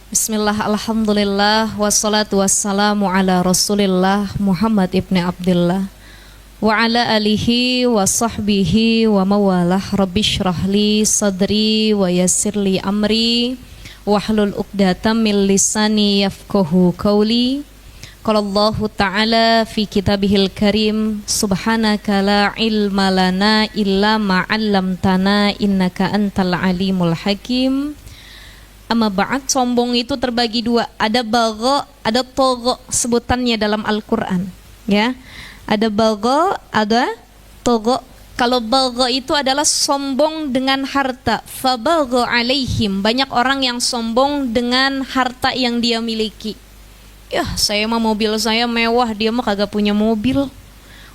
Bismillah, alhamdulillah, wassalatu wassalamu ala rasulillah Muhammad ibn Abdullah wa ala alihi wa sahbihi wa mawalah. Rabbi syrahli sadri wa yassirli amri wahlul uqdatam min lisani yafqahu qawli. Qala Allahu ta'ala fi kitabihil karim, subhanaka la ilma lana illa ma 'allamtana innaka antal alimul hakim. Amma ba'd, sombong itu terbagi dua, ada bagha, ada tagha sebutannya dalam Al-Qur'an, ya. Ada bagha, ada tagha. Kalau bagha itu adalah sombong dengan harta, fa bagha alaihim, banyak orang yang sombong dengan harta yang dia miliki. Ya, saya mah mobil saya mewah, dia mah kagak punya mobil.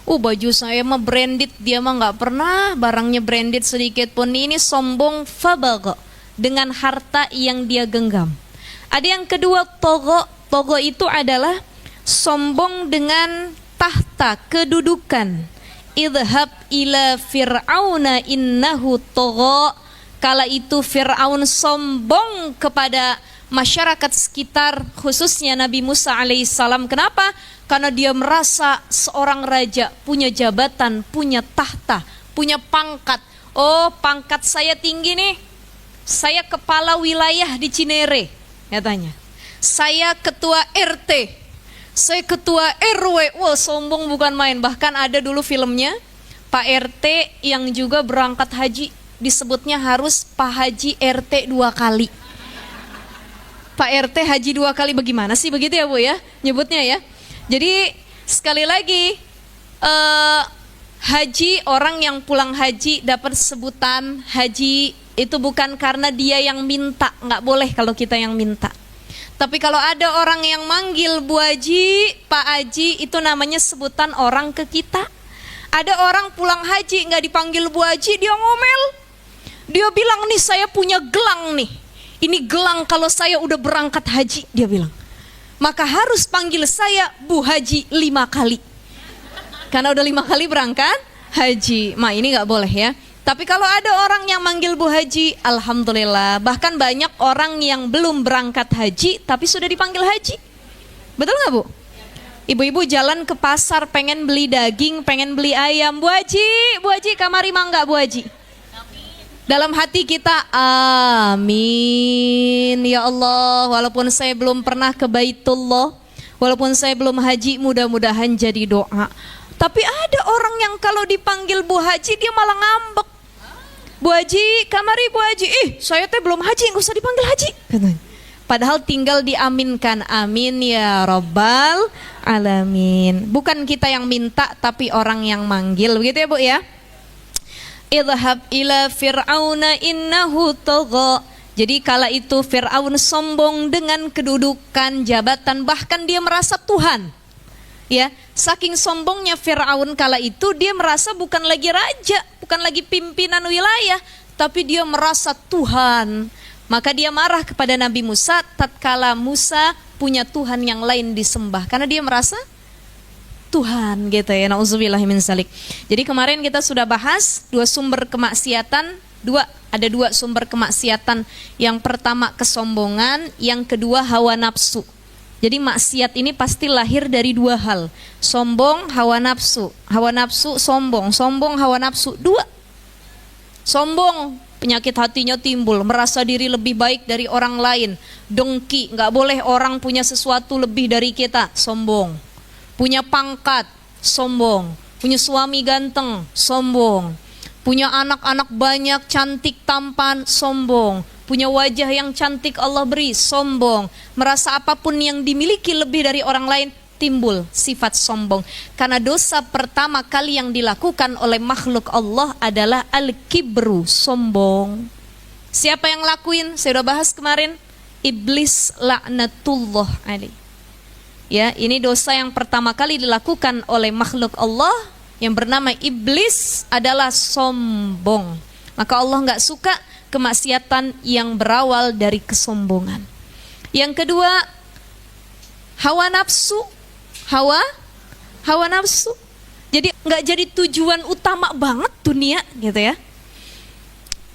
Baju saya mah branded, dia mah nggak pernah barangnya branded sedikit pun. Ini sombong, fa bagha, dengan harta yang dia genggam. Ada yang kedua, tagha. Tagha itu adalah sombong dengan tahta, kedudukan. Idhab ila fir'auna innahu tagha. Kala itu Fir'aun sombong kepada masyarakat sekitar, khususnya Nabi Musa alaihissalam. Kenapa? Karena dia merasa seorang raja, punya jabatan, punya tahta, punya pangkat. Oh, pangkat saya tinggi nih, saya kepala wilayah di Cinere, katanya. Saya ketua RT, saya ketua RW. Wah, sombong bukan main. Bahkan ada dulu filmnya, Pak RT yang juga berangkat haji, disebutnya harus Pak Haji RT 2 kali. Pak RT haji 2 kali, bagaimana sih begitu ya Bu ya, nyebutnya ya. Jadi sekali lagi, haji, orang yang pulang haji dapat sebutan haji itu bukan karena dia yang minta, nggak boleh kalau kita yang minta. Tapi kalau ada orang yang manggil Bu Haji, Pak Haji, itu namanya sebutan orang ke kita. Ada orang pulang haji nggak dipanggil Bu Haji, dia ngomel. Dia bilang, nih saya punya gelang nih. Ini gelang kalau saya udah berangkat haji, dia bilang. Maka harus panggil saya Bu Haji 5 kali. Karena udah 5 kali berangkat haji. Ini nggak boleh ya. Tapi kalau ada orang yang manggil Bu Haji, alhamdulillah. Bahkan banyak orang yang belum berangkat haji tapi sudah dipanggil haji. Betul nggak Bu? Ibu-ibu jalan ke pasar pengen beli daging, pengen beli ayam. Bu Haji kamari mangga Bu Haji. Dalam hati kita, amin ya Allah. Walaupun saya belum pernah ke Baitullah, walaupun saya belum haji, mudah-mudahan jadi doa. Tapi ada orang yang kalau dipanggil Bu Haji dia malah ngambek. Bu Haji, kamari Bu Haji. Saya teh belum haji, nggak usah dipanggil haji. Padahal tinggal diaminkan, amin ya Rabbal alamin. Bukan kita yang minta, tapi orang yang manggil, begitu ya Bu ya. Idhab ila fir'auna innahu tagha. Jadi kala itu Fir'aun sombong dengan kedudukan, jabatan, bahkan dia merasa Tuhan. Ya, saking sombongnya Fir'aun kala itu, dia merasa bukan lagi raja, bukan lagi pimpinan wilayah, tapi dia merasa Tuhan. Maka dia marah kepada Nabi Musa tatkala Musa punya Tuhan yang lain disembah, karena dia merasa Tuhan gitu ya. Nauzubillahi min zalik. Jadi kemarin kita sudah bahas dua sumber kemaksiatan, ada dua sumber kemaksiatan. Yang pertama kesombongan, yang kedua hawa nafsu. Jadi maksiat ini pasti lahir dari dua hal, sombong, hawa nafsu. Hawa nafsu, sombong, hawa nafsu, dua. Sombong, penyakit hatinya timbul, merasa diri lebih baik dari orang lain, dengki, nggak boleh orang punya sesuatu lebih dari kita, sombong. Punya pangkat, sombong. Punya suami ganteng, sombong. Punya anak-anak banyak, cantik, tampan, sombong. Punya wajah yang cantik Allah beri, sombong. Merasa apapun yang dimiliki lebih dari orang lain, timbul sifat sombong. Karena dosa pertama kali yang dilakukan oleh makhluk Allah adalah al-kibru, sombong. Siapa yang lakuin? Saya udah bahas kemarin. Iblis laknatullah alaih. Ya, ini dosa yang pertama kali dilakukan oleh makhluk Allah yang bernama iblis adalah sombong. Maka Allah nggak suka kemaksiatan yang berawal dari kesombongan. Yang kedua, hawa nafsu. Hawa nafsu. Jadi nggak jadi tujuan utama banget dunia, gitu ya.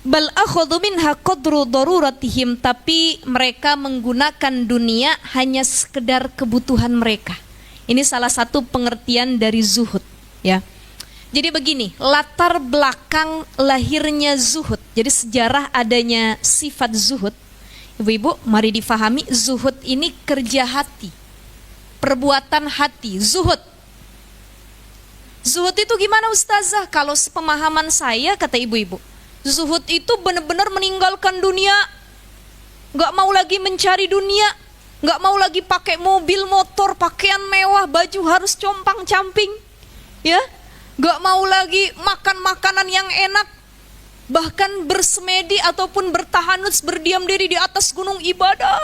Bal akhadhu minha qadru daruratihim, tapi mereka menggunakan dunia hanya sekedar kebutuhan mereka. Ini salah satu pengertian dari zuhud, ya. Jadi begini, latar belakang lahirnya zuhud. Jadi sejarah adanya sifat zuhud. Ibu-ibu, mari difahami, zuhud ini kerja hati, perbuatan hati, zuhud. Zuhud itu gimana ustazah? Kalau sepemahaman saya, kata ibu-ibu, zuhud itu benar-benar meninggalkan dunia, gak mau lagi mencari dunia, gak mau lagi pakai mobil, motor, pakaian mewah, baju harus compang-camping, ya, gak mau lagi makan makanan yang enak, bahkan bersemedi ataupun bertahanut, berdiam diri di atas gunung ibadah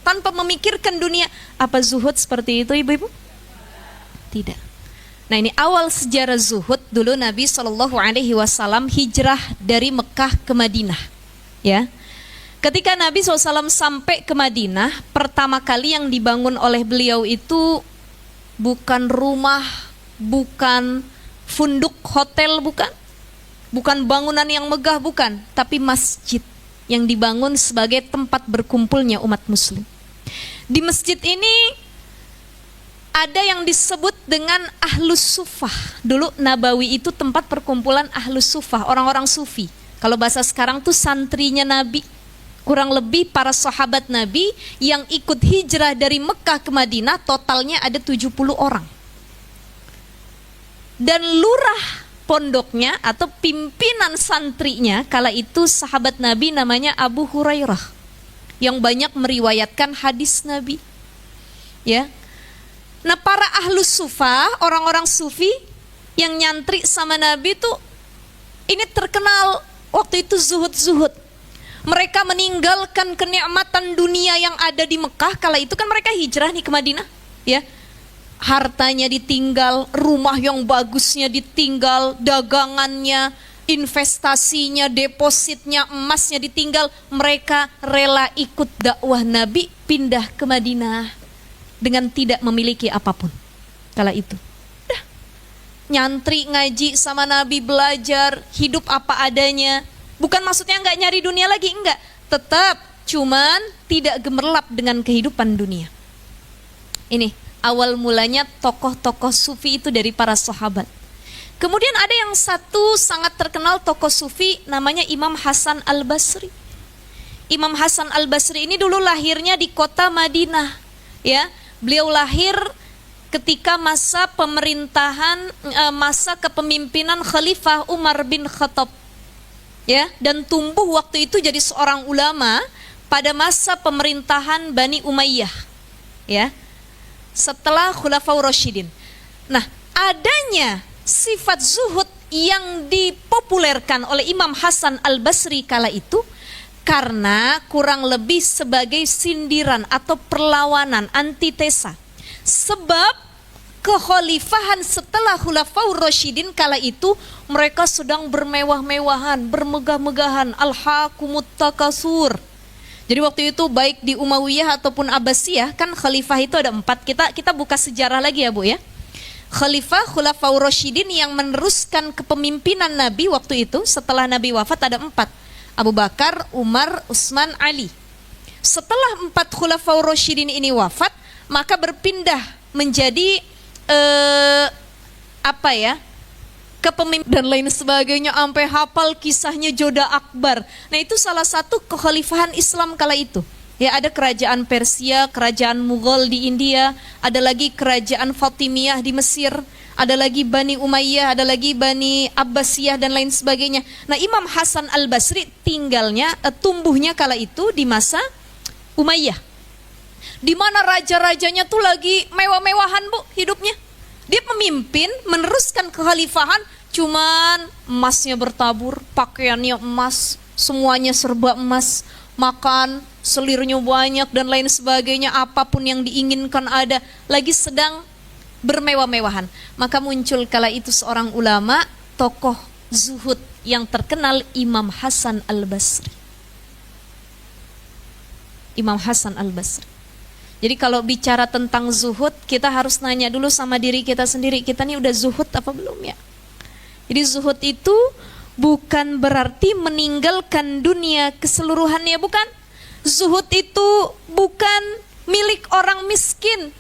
tanpa memikirkan dunia. Apa zuhud seperti itu ibu-ibu? Tidak. Nah, ini awal sejarah zuhud. Dulu Nabi SAW hijrah dari Mekah ke Madinah, ya. Ketika Nabi SAW sampai ke Madinah, pertama kali yang dibangun oleh beliau itu bukan rumah, bukan funduk hotel, bukan bangunan yang megah, bukan, tapi masjid yang dibangun sebagai tempat berkumpulnya umat muslim. Di masjid ini ada yang disebut dengan Ahlus Sufah. Dulu Nabawi itu tempat perkumpulan Ahlus Sufah, orang-orang sufi. Kalau bahasa sekarang tuh santrinya Nabi. Kurang lebih para sahabat Nabi yang ikut hijrah dari Mekah ke Madinah totalnya ada 70 orang. Dan lurah pondoknya atau pimpinan santrinya kala itu sahabat Nabi namanya Abu Hurairah yang banyak meriwayatkan hadis Nabi, ya. Nah, para ahlus sufah, orang-orang sufi yang nyantri sama Nabi tuh ini terkenal waktu itu zuhud. Mereka meninggalkan kenikmatan dunia yang ada di Mekah, kala itu kan mereka hijrah nih ke Madinah, ya. Hartanya ditinggal, rumah yang bagusnya ditinggal, dagangannya, investasinya, depositnya, emasnya ditinggal. Mereka rela ikut dakwah Nabi, pindah ke Madinah dengan tidak memiliki apapun kala itu. Dah, nyantri ngaji sama Nabi, belajar, hidup apa adanya. Bukan maksudnya nggak nyari dunia lagi, enggak. Tetap, cuman tidak gemerlap dengan kehidupan dunia. Ini awal mulanya tokoh-tokoh sufi itu dari para sahabat. Kemudian ada yang satu sangat terkenal tokoh sufi namanya Imam Hasan Al-Basri. Imam Hasan Al-Basri ini dulu lahirnya di kota Madinah, ya. Beliau lahir ketika masa pemerintahan, masa kepemimpinan Khalifah Umar bin Khattab, ya, dan tumbuh waktu itu jadi seorang ulama pada masa pemerintahan Bani Umayyah, ya, setelah Khulafaur Rasyidin. Nah, adanya sifat zuhud yang dipopulerkan oleh Imam Hasan Al-Basri kala itu karena kurang lebih sebagai sindiran atau perlawanan, antitesa. Sebab kekhalifahan setelah Khulafaur Rasyidin kala itu mereka sedang bermewah-mewahan, bermegah-megahan, al-hakumut takasur. Jadi waktu itu baik di Umayyah ataupun Abbasiyah, kan khalifah itu ada 4. Kita buka sejarah lagi ya Bu ya. Khalifah Khulafaur Rasyidin yang meneruskan kepemimpinan Nabi waktu itu setelah Nabi wafat ada 4. Abu Bakar, Umar, Utsman, Ali. Setelah 4 Khulafaur Rasyidin ini wafat, maka berpindah menjadi kepemimpinan dan lain sebagainya, sampai hafal kisahnya Joda Akbar. Nah, itu salah satu kekhalifahan Islam kala itu. Ya, ada kerajaan Persia, kerajaan Mughal di India, ada lagi kerajaan Fatimiyah di Mesir, ada lagi Bani Umayyah, ada lagi Bani Abbasiyah dan lain sebagainya. Nah, Imam Hasan Al-Basri tumbuhnya kala itu di masa Umayyah, di mana raja-rajanya tuh lagi mewah-mewahan Bu hidupnya. Dia pemimpin meneruskan kekhalifahan, cuman emasnya bertabur, pakaiannya emas, semuanya serba emas, makan selirnya banyak dan lain sebagainya, apapun yang diinginkan ada, lagi sedang bermewah-mewahan. Maka muncul kala itu seorang ulama, tokoh zuhud yang terkenal, Imam Hasan Al-Basri. Imam Hasan Al-Basri. Jadi kalau bicara tentang zuhud, kita harus nanya dulu sama diri kita sendiri, kita nih udah zuhud apa belum ya? Jadi zuhud itu bukan berarti meninggalkan dunia keseluruhannya, bukan. Zuhud itu bukan milik orang miskin.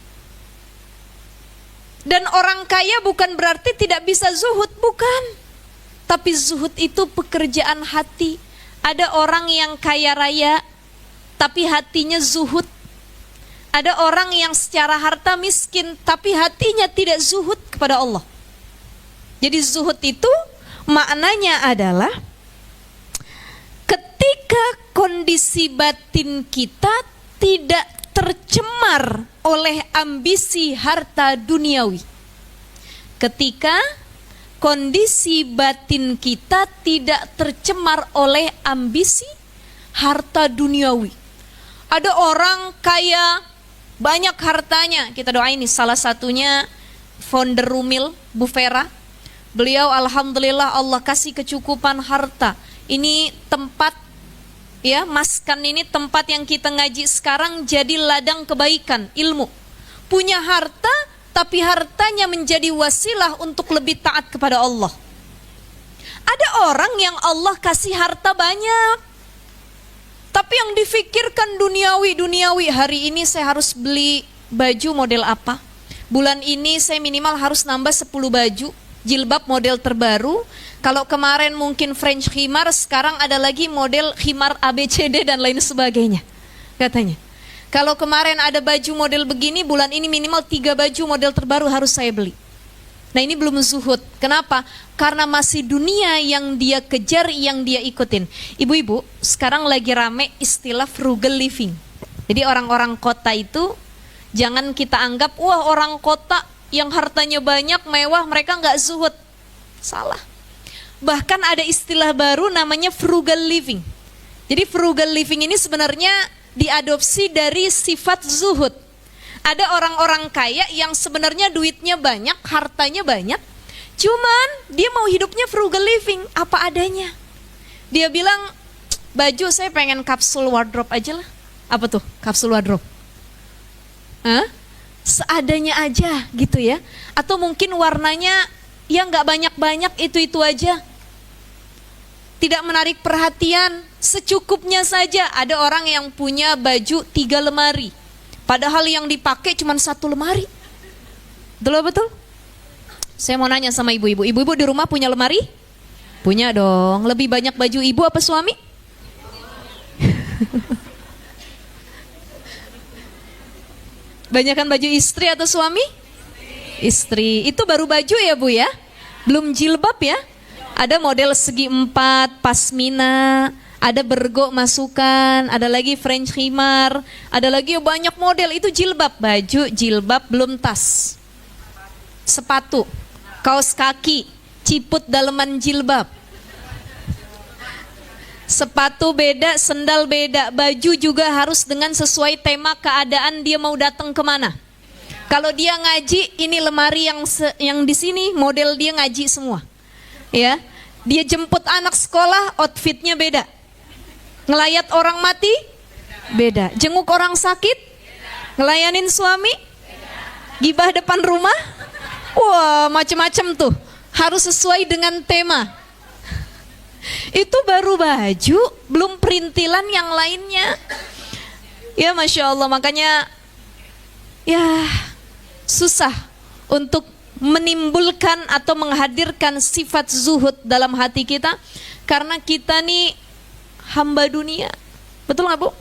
Dan orang kaya bukan berarti tidak bisa zuhud, bukan. Tapi zuhud itu pekerjaan hati. Ada orang yang kaya raya tapi hatinya zuhud. Ada orang yang secara harta miskin tapi hatinya tidak zuhud kepada Allah. Jadi zuhud itu maknanya adalah ketika kondisi batin kita tidak tercemar oleh ambisi harta duniawi. Ketika kondisi batin kita tidak tercemar oleh ambisi harta duniawi. Ada orang kaya, banyak hartanya, kita doain nih, salah satunya founder Rumil, Bu Vera. Beliau alhamdulillah Allah kasih kecukupan harta. Ini tempat, ya, maskan ini tempat yang kita ngaji sekarang jadi ladang kebaikan, ilmu. Punya harta, tapi hartanya menjadi wasilah untuk lebih taat kepada Allah. Ada orang yang Allah kasih harta banyak, tapi yang difikirkan duniawi. Hari ini saya harus beli baju model apa? Bulan ini saya minimal harus nambah 10 baju, jilbab model terbaru. Kalau kemarin mungkin French khimar, sekarang ada lagi model khimar ABCD dan lain sebagainya, katanya. Kalau kemarin ada baju model begini, bulan ini minimal 3 baju model terbaru harus saya beli. Nah, ini belum zuhud. Kenapa? Karena masih dunia yang dia kejar, yang dia ikutin. Ibu-ibu, sekarang lagi rame istilah frugal living. Jadi orang-orang kota itu jangan kita anggap, wah orang kota yang hartanya banyak, mewah, mereka nggak zuhud. Salah. Bahkan ada istilah baru namanya frugal living. Jadi frugal living ini sebenarnya diadopsi dari sifat zuhud. Ada orang-orang kaya yang sebenarnya duitnya banyak, hartanya banyak, cuman dia mau hidupnya frugal living, apa adanya. Dia bilang, baju saya pengen kapsul wardrobe aja lah. Apa tuh kapsul wardrobe? Seadanya aja gitu ya. Atau mungkin warnanya ya nggak banyak-banyak, itu-itu aja. Tidak menarik perhatian, secukupnya saja. Ada orang yang punya baju 3 lemari. Padahal yang dipakai cuma 1 lemari. Betul? Saya mau nanya sama ibu-ibu. Ibu-ibu di rumah punya lemari? Punya dong. Lebih banyak baju ibu apa suami? Banyakan baju istri atau suami? Istri. Itu baru baju ya Bu ya? Belum jilbab ya? Ada model segi 4, pasmina, ada bergo masukan, ada lagi French khimar, ada lagi banyak model, itu jilbab. Baju, jilbab, belum tas, sepatu, kaos kaki, ciput daleman jilbab. Sepatu beda, sendal beda, baju juga harus dengan sesuai tema keadaan dia mau datang kemana. Kalau dia ngaji, ini lemari yang di sini model dia ngaji semua. Ya, dia jemput anak sekolah, outfitnya beda. Ngelayat orang mati, beda. Jenguk orang sakit, ngelayanin suami, gibah depan rumah, wah macem-macem tuh. Harus sesuai dengan tema. Itu baru baju, belum perintilan yang lainnya. Ya Masya Allah, makanya ya susah untuk menimbulkan atau menghadirkan sifat zuhud dalam hati kita. Karena kita nih hamba dunia. Betul gak Bu?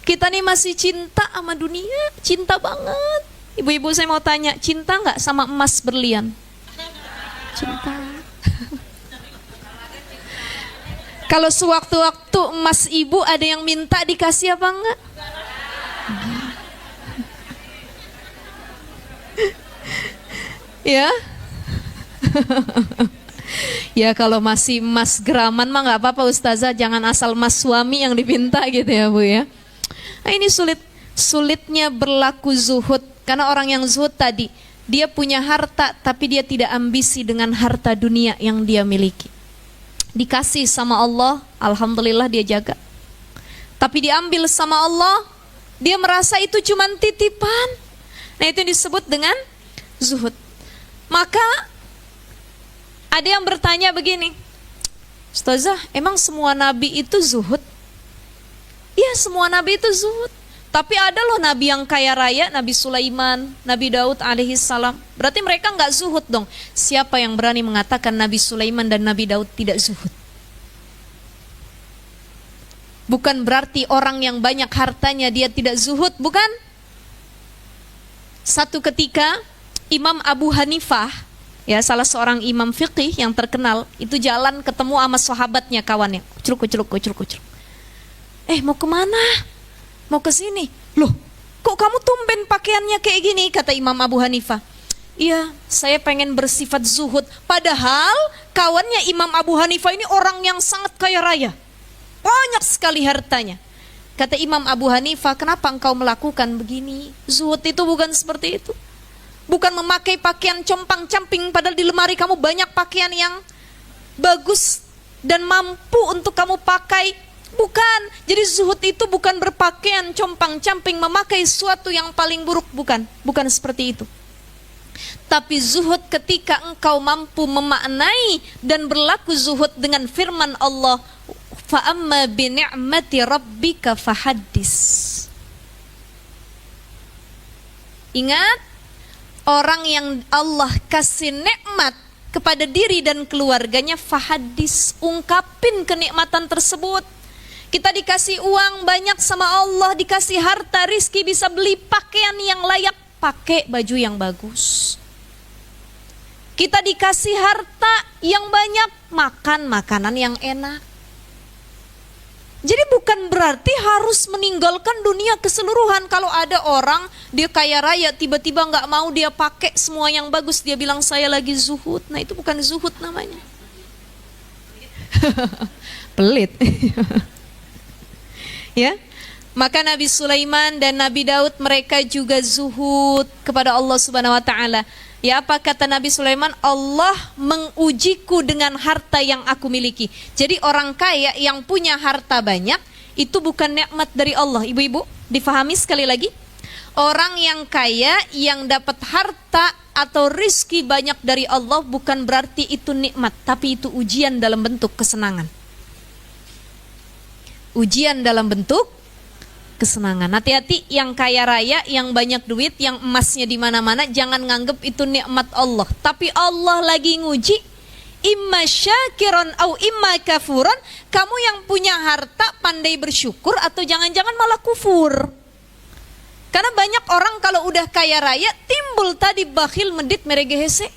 Kita nih masih cinta sama dunia, cinta banget. Ibu-ibu saya mau tanya, cinta gak sama emas berlian? Cinta. Kalau sewaktu-waktu emas ibu ada yang minta, dikasih apa enggak? Ya. Ya kalau masih emas graman mah nggak apa-apa Ustazah, jangan asal emas suami yang dipinta gitu ya Bu ya. Nah, ini sulitnya berlaku zuhud, karena orang yang zuhud tadi dia punya harta tapi dia tidak ambisi dengan harta dunia yang dia miliki. Dikasih sama Allah, alhamdulillah dia jaga. Tapi diambil sama Allah, dia merasa itu cuma titipan. Nah, itu yang disebut dengan zuhud. Maka ada yang bertanya begini, Ustazah, emang semua nabi itu zuhud? Iya, semua nabi itu zuhud. Tapi ada loh nabi yang kaya raya, Nabi Sulaiman, Nabi Daud alaihissalam. Berarti mereka nggak zuhud dong. Siapa yang berani mengatakan Nabi Sulaiman dan Nabi Daud tidak zuhud? Bukan berarti orang yang banyak hartanya dia tidak zuhud, bukan? Satu ketika Imam Abu Hanifah, ya salah seorang imam fiqih yang terkenal, itu jalan ketemu sama sahabatnya, kawannya. Kucruk. Mau kemana? Mau ke sini. Loh, kok kamu tumben pakaiannya kayak gini? Kata Imam Abu Hanifah. Iya, saya pengen bersifat zuhud. Padahal kawannya Imam Abu Hanifah ini orang yang sangat kaya raya. Banyak sekali hartanya. Kata Imam Abu Hanifah, kenapa engkau melakukan begini? Zuhud itu bukan seperti itu. Bukan memakai pakaian compang-camping, padahal di lemari kamu banyak pakaian yang bagus dan mampu untuk kamu pakai. Bukan. Jadi zuhud itu bukan berpakaian compang-camping, memakai sesuatu yang paling buruk. Bukan seperti itu. Tapi zuhud ketika engkau mampu memaknai dan berlaku zuhud dengan firman Allah, fa'amma bini'mati rabbika fahaddis. Ingat, orang yang Allah kasih nikmat kepada diri dan keluarganya, fahaddis, ungkapin kenikmatan tersebut. Kita dikasih uang banyak sama Allah, dikasih harta, rizki, bisa beli pakaian yang layak, pakai baju yang bagus. Kita dikasih harta yang banyak, makan makanan yang enak. Jadi bukan berarti harus meninggalkan dunia keseluruhan. Kalau ada orang dia kaya raya, tiba-tiba gak mau dia pakai semua yang bagus, dia bilang saya lagi zuhud. Nah itu bukan zuhud namanya. Pelit. Ya, maka Nabi Sulaiman dan Nabi Daud mereka juga zuhud kepada Allah Subhanahu Wa Taala. Ya, apa kata Nabi Sulaiman? Allah mengujiku dengan harta yang aku miliki. Jadi orang kaya yang punya harta banyak itu bukan nikmat dari Allah. Ibu-ibu, difahami sekali lagi. Orang yang kaya yang dapat harta atau rizki banyak dari Allah bukan berarti itu nikmat, tapi itu ujian dalam bentuk kesenangan. Ujian dalam bentuk kesenangan. Hati-hati yang kaya raya, yang banyak duit, yang emasnya di mana-mana, jangan nganggep itu nikmat Allah. Tapi Allah lagi nguji, imma syakiron au imma kafuron. Kamu yang punya harta pandai bersyukur atau jangan-jangan malah kufur. Karena banyak orang kalau udah kaya raya timbul tadi bakhil, medit, meregehese.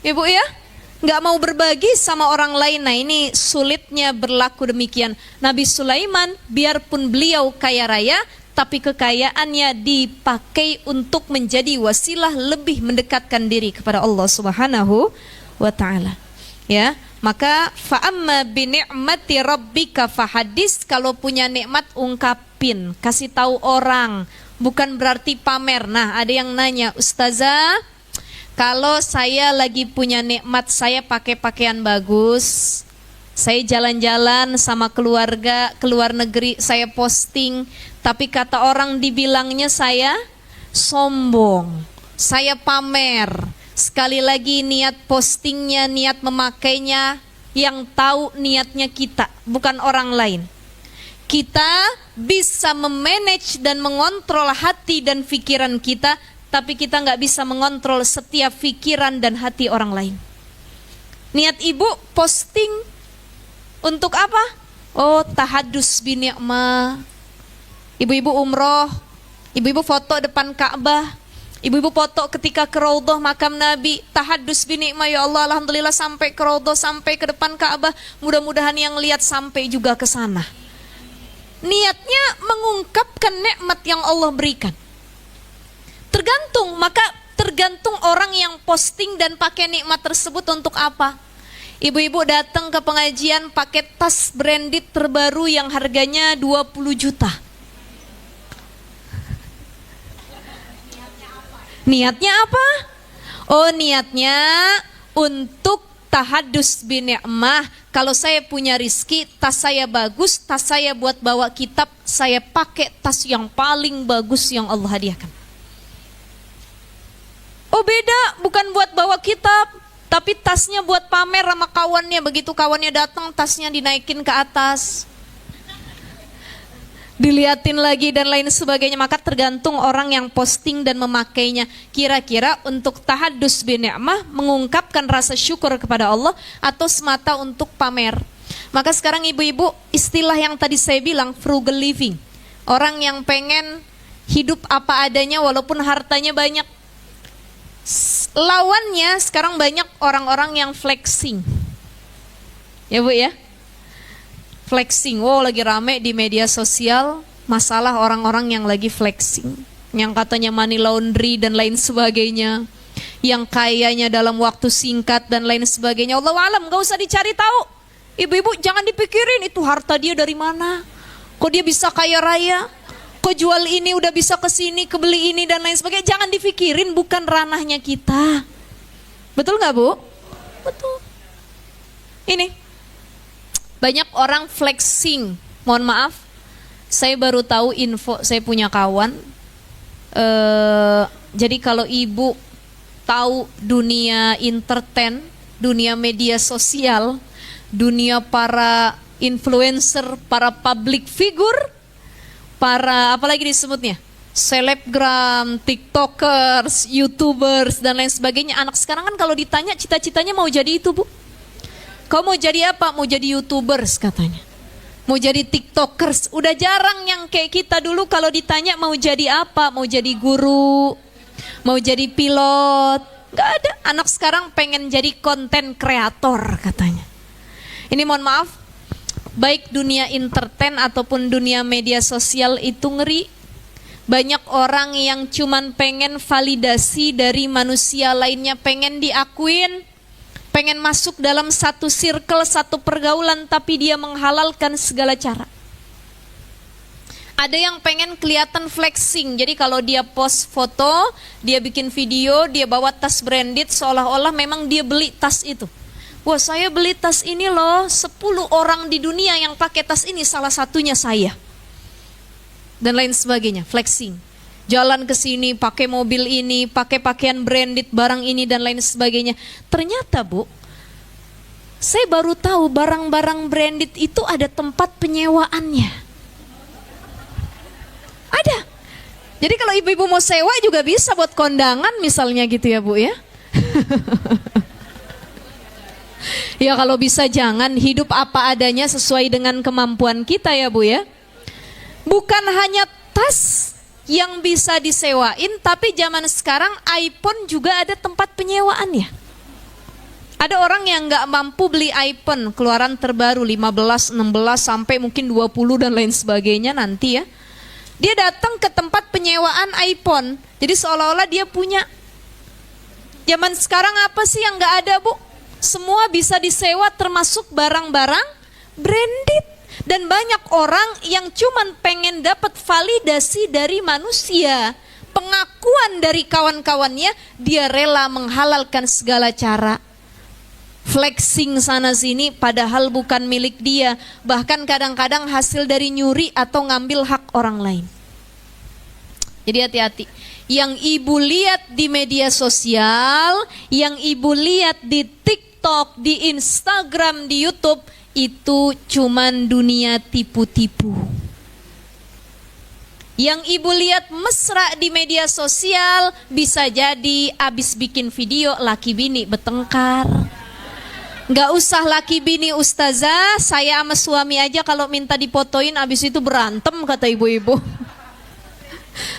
Ibu ya, nggak mau berbagi sama orang lain. Nah ini sulitnya berlaku demikian. Nabi Sulaiman biarpun beliau kaya raya, tapi kekayaannya dipakai untuk menjadi wasilah lebih mendekatkan diri kepada Allah Subhanahu wa Ta'ala. Ya, maka fa'amma bini'mati rabbika fahadis. Kalau punya nikmat ungkapin, kasih tahu orang, bukan berarti pamer. Nah ada yang nanya, Ustazah, kalau saya lagi punya nikmat, saya pakai pakaian bagus, saya jalan-jalan sama keluarga ke luar negeri, saya posting, tapi kata orang dibilangnya saya sombong, saya pamer. Sekali lagi niat postingnya, niat memakainya, yang tahu niatnya kita, bukan orang lain. Kita bisa memanage dan mengontrol hati dan pikiran kita, tapi kita nggak bisa mengontrol setiap pikiran dan hati orang lain. Niat ibu posting untuk apa? Oh, tahadus bini'mah. Ibu-ibu umroh, ibu-ibu foto depan Ka'bah, ibu-ibu foto ketika ke Raudhah makam Nabi, tahadus bini'mah, ya Allah, alhamdulillah sampai ke Raudhah, sampai ke depan Ka'bah, mudah-mudahan yang lihat sampai juga ke sana. Niatnya mengungkapkan nikmat yang Allah berikan. Tergantung orang yang posting dan pakai nikmat tersebut untuk apa. Ibu-ibu datang ke pengajian pakai tas branded terbaru yang harganya 20 juta. Niatnya apa? Oh, niatnya untuk tahadus bini'mah. Kalau saya punya rizki, tas saya bagus, tas saya buat bawa kitab, saya pakai tas yang paling bagus yang Allah hadiahkan. Oh beda, bukan buat bawa kitab, Tapi tasnya buat pamer sama kawannya, begitu kawannya datang tasnya dinaikin ke atas, diliatin lagi dan lain sebagainya. Maka tergantung orang yang posting dan memakainya. Kira-kira untuk tahaddus bi ni'mah, mengungkapkan rasa syukur kepada Allah, atau semata untuk pamer. Maka sekarang ibu-ibu, istilah yang tadi saya bilang frugal living, orang yang pengen hidup apa adanya walaupun hartanya banyak. Lawannya sekarang banyak orang-orang yang flexing. Ya Bu ya, flexing. Wow, lagi rame di media sosial masalah orang-orang yang lagi flexing, yang katanya money laundry dan lain sebagainya, yang kayanya dalam waktu singkat dan lain sebagainya. Allahu alam, gak usah dicari tahu. Ibu-ibu jangan dipikirin itu harta dia dari mana, kok dia bisa kaya raya, kok jual ini udah bisa kesini, kebeli ini dan lain sebagainya. Jangan dipikirin, bukan ranahnya kita. Betul gak Bu? Betul. Ini banyak orang flexing. Mohon maaf, saya baru tahu info, saya punya kawan. Jadi kalau ibu tahu dunia entertain, dunia media sosial, dunia para influencer, para public figure, para apalagi disebutnya, selebgram, tiktokers, youtubers dan lain sebagainya. Anak sekarang kan kalau ditanya cita-citanya mau jadi itu Bu. Kau mau jadi apa? Mau jadi youtubers katanya, mau jadi tiktokers. Udah jarang yang kayak kita dulu kalau ditanya mau jadi apa, mau jadi guru, mau jadi pilot. Gak ada. Anak sekarang pengen jadi konten kreator katanya. Ini mohon maaf, baik dunia entertain ataupun dunia media sosial itu ngeri. Banyak orang yang cuman pengen validasi dari manusia lainnya, pengen diakuin, pengen masuk dalam satu circle, satu pergaulan, tapi dia menghalalkan segala cara. Ada yang pengen kelihatan flexing, jadi kalau dia post foto, dia bikin video, dia bawa tas branded seolah-olah memang dia beli tas itu. Wah, saya beli tas ini loh, 10 orang di dunia yang pakai tas ini, salah satunya saya. Dan lain sebagainya, flexing. Jalan ke sini, pakai mobil ini, pakai pakaian branded, barang ini dan lain sebagainya. Ternyata Bu, saya baru tahu barang-barang branded itu ada tempat penyewaannya. Ada. Jadi kalau ibu-ibu mau sewa juga bisa buat kondangan misalnya gitu ya Bu ya. Ya kalau bisa jangan, hidup apa adanya sesuai dengan kemampuan kita ya Bu ya. Bukan hanya tas yang bisa disewain, tapi zaman sekarang iPhone juga ada tempat penyewaannya. Ada orang yang nggak mampu beli iPhone keluaran terbaru 15, 16 sampai mungkin 20 dan lain sebagainya nanti ya. Dia datang ke tempat penyewaan iPhone. Jadi seolah-olah dia punya. Zaman sekarang apa sih yang nggak ada Bu? Semua bisa disewa termasuk barang-barang branded. Dan banyak orang yang cuman pengen dapat validasi dari manusia, pengakuan dari kawan-kawannya, dia rela menghalalkan segala cara. Flexing sana sini padahal bukan milik dia. Bahkan kadang-kadang hasil dari nyuri atau ngambil hak orang lain. Jadi hati-hati. Yang ibu lihat di media sosial, yang ibu lihat di TikTok, di Instagram, di YouTube, itu cuman dunia tipu-tipu. Yang ibu lihat mesra di media sosial, bisa jadi abis bikin video laki bini bertengkar. Nggak usah laki bini ustazah, saya sama suami aja kalau minta dipotoin abis itu berantem kata ibu-ibu.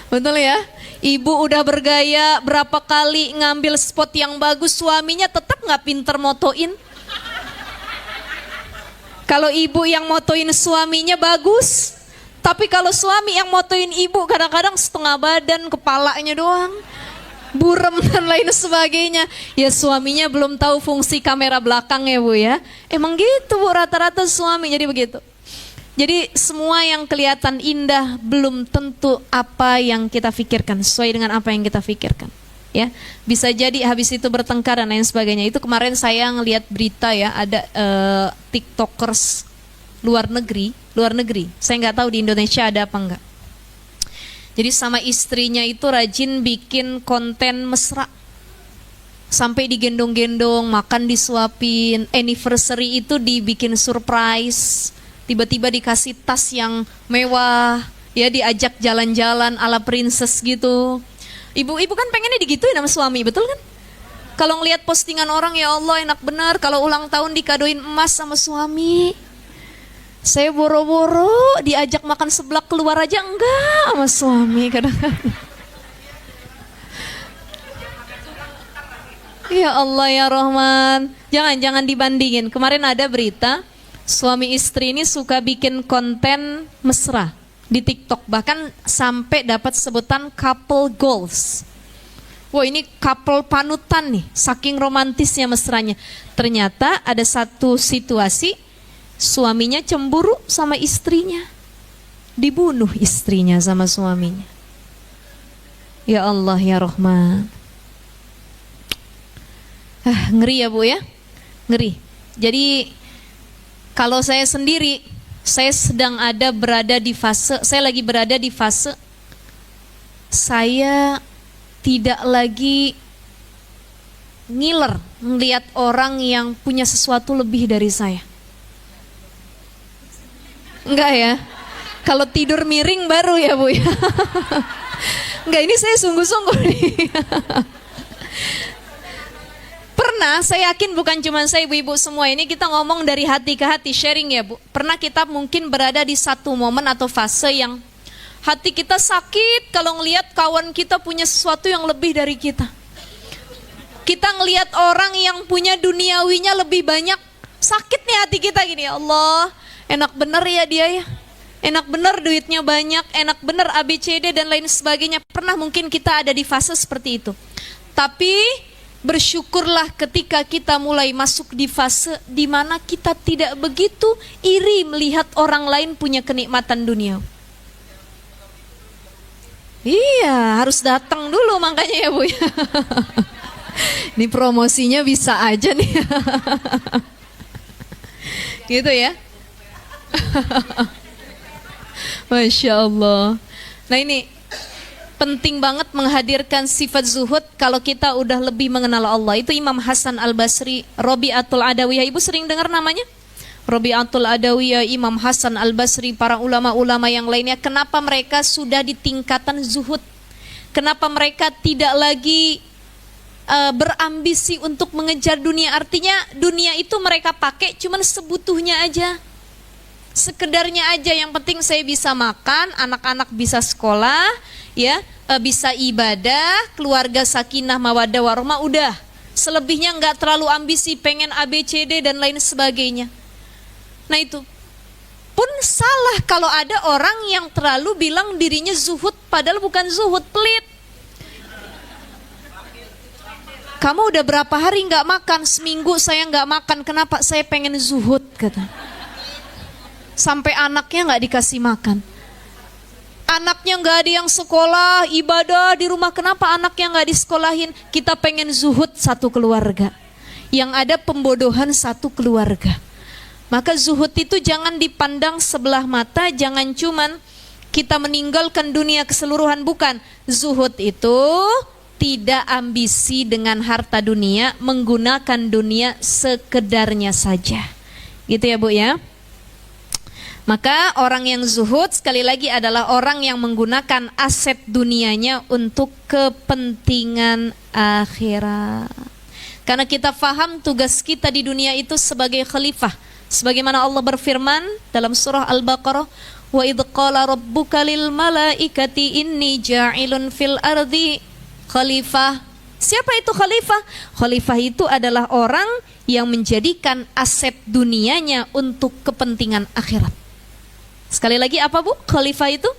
Betul ya? Ibu udah bergaya berapa kali ngambil spot yang bagus, suaminya tetap nggak pinter motoin. Kalau ibu yang motoin suaminya bagus, tapi kalau suami yang motoin ibu kadang-kadang setengah badan, kepalanya doang, burem dan lain sebagainya. Ya suaminya belum tahu fungsi kamera belakang ya Bu ya. Emang gitu Bu, rata-rata suami jadi begitu. Jadi semua yang kelihatan indah belum tentu apa yang kita pikirkan, sesuai dengan apa yang kita pikirkan. Ya, bisa jadi habis itu bertengkar dan lain sebagainya. Itu kemarin saya ngelihat berita ya, ada tiktokers luar negeri. Saya nggak tahu di Indonesia ada apa enggak. Jadi sama istrinya itu rajin bikin konten mesra. Sampai digendong-gendong, makan disuapin, anniversary itu dibikin surprise, tiba-tiba dikasih tas yang mewah, ya diajak jalan-jalan ala princess gitu. Ibu-ibu kan pengennya digituin sama suami, betul kan? Kalau ngelihat postingan orang, ya Allah enak benar kalau ulang tahun dikadoin emas sama suami. Saya boro-boro diajak makan seblak keluar aja enggak sama suami kadang-kadang. Ya Allah ya Rahman, jangan dibandingin. Kemarin ada berita suami istri ini suka bikin konten mesra di TikTok, bahkan sampai dapat sebutan couple goals. Wah, ini couple panutan nih, saking romantisnya mesranya. Ternyata ada satu situasi suaminya cemburu sama istrinya, dibunuh istrinya sama suaminya. Ya Allah ya Rahman. Ngeri ya Bu ya, ngeri. Jadi kalau saya sendiri, saya sedang berada di fase, saya lagi berada di fase saya tidak lagi ngiler ngelihat orang yang punya sesuatu lebih dari saya. Enggak ya, kalau tidur miring baru ya Bu ya. Enggak, ini saya sungguh-sungguh nih. Pernah, saya yakin bukan cuma saya, ibu-ibu semua ini kita ngomong dari hati ke hati, sharing ya Bu. Pernah kita mungkin berada di satu momen atau fase yang hati kita sakit kalau ngelihat kawan kita punya sesuatu yang lebih dari kita. Kita ngelihat orang yang punya duniawinya lebih banyak, sakit nih hati kita gini, ya Allah, enak bener ya dia ya. Enak bener duitnya banyak, enak bener ABCD dan lain sebagainya. Pernah mungkin kita ada di fase seperti itu. Tapi bersyukurlah ketika kita mulai masuk di fase di mana kita tidak begitu iri melihat orang lain punya kenikmatan dunia. Iya, harus datang dulu makanya ya Bu ya. Ini promosinya bisa aja nih. Gitu ya. Masya Allah. Nah ini penting banget menghadirkan sifat zuhud kalau kita udah lebih mengenal Allah. Itu Imam Hasan Al-Basri, Rabi'atul Adawiyah. Ibu sering dengar namanya? Rabi'atul Adawiyah, Imam Hasan Al-Basri, para ulama-ulama yang lainnya. Kenapa mereka sudah di tingkatan zuhud? Kenapa mereka tidak lagi berambisi untuk mengejar dunia? Artinya dunia itu mereka pakai cuman sebutuhnya aja, sekedarnya aja. Yang penting saya bisa makan, anak-anak bisa sekolah, ya, bisa ibadah, keluarga sakinah mawaddah warahmah, udah. Selebihnya nggak terlalu ambisi, pengen ABCD dan lain sebagainya. Nah itu pun salah kalau ada orang yang terlalu bilang dirinya zuhud, padahal bukan zuhud, pelit. Kamu udah berapa hari nggak makan? Seminggu saya nggak makan. Kenapa? Saya pengen zuhud, kata. Sampai anaknya nggak dikasih makan. Anaknya nggak ada yang sekolah, ibadah di rumah. Kenapa anaknya nggak disekolahin? Kita pengen zuhud satu keluarga. Yang ada pembodohan satu keluarga. Maka zuhud itu jangan dipandang sebelah mata. Jangan cuman kita meninggalkan dunia keseluruhan. Bukan. Zuhud itu tidak ambisi dengan harta dunia, menggunakan dunia sekedarnya saja. Gitu ya Bu ya. Maka orang yang zuhud sekali lagi adalah orang yang menggunakan aset dunianya untuk kepentingan akhirat. Karena kita faham tugas kita di dunia itu sebagai khalifah. Sebagaimana Allah berfirman dalam surah Al-Baqarah, wa idh qala rabbuka lil malaikati inni ja'ilun fil ardi khalifah. Siapa itu khalifah? Khalifah itu adalah orang yang menjadikan aset dunianya untuk kepentingan akhirat. Sekali lagi apa Bu? Khalifah itu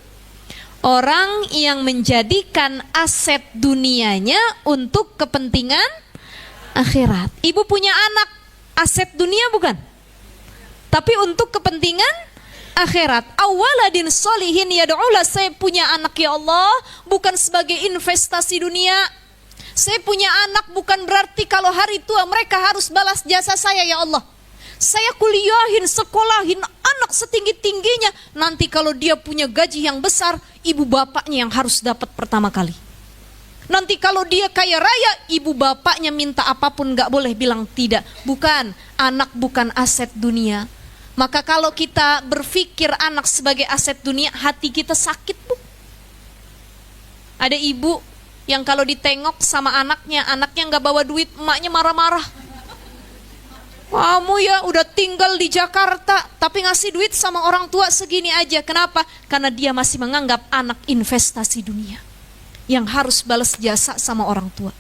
orang yang menjadikan aset dunianya untuk kepentingan akhirat. Ibu punya anak, aset dunia bukan? Tapi untuk kepentingan akhirat. Awaladin solihin yad'ula, saya punya anak ya Allah bukan sebagai investasi dunia. Saya punya anak bukan berarti kalau hari tua mereka harus balas jasa saya ya Allah. Saya kuliahin, sekolahin anak setinggi-tingginya. Nanti kalau dia punya gaji yang besar, ibu bapaknya yang harus dapat pertama kali. Nanti kalau dia kaya raya, ibu bapaknya minta apapun gak boleh bilang tidak. Bukan, anak bukan aset dunia. Maka kalau kita berpikir anak sebagai aset dunia, hati kita sakit, Bu. Ada ibu yang kalau ditengok sama anaknya gak bawa duit, emaknya marah-marah. Kamu ya udah tinggal di Jakarta, tapi ngasih duit sama orang tua segini aja. Kenapa? Karena dia masih menganggap anak investasi dunia yang harus balas jasa sama orang tua.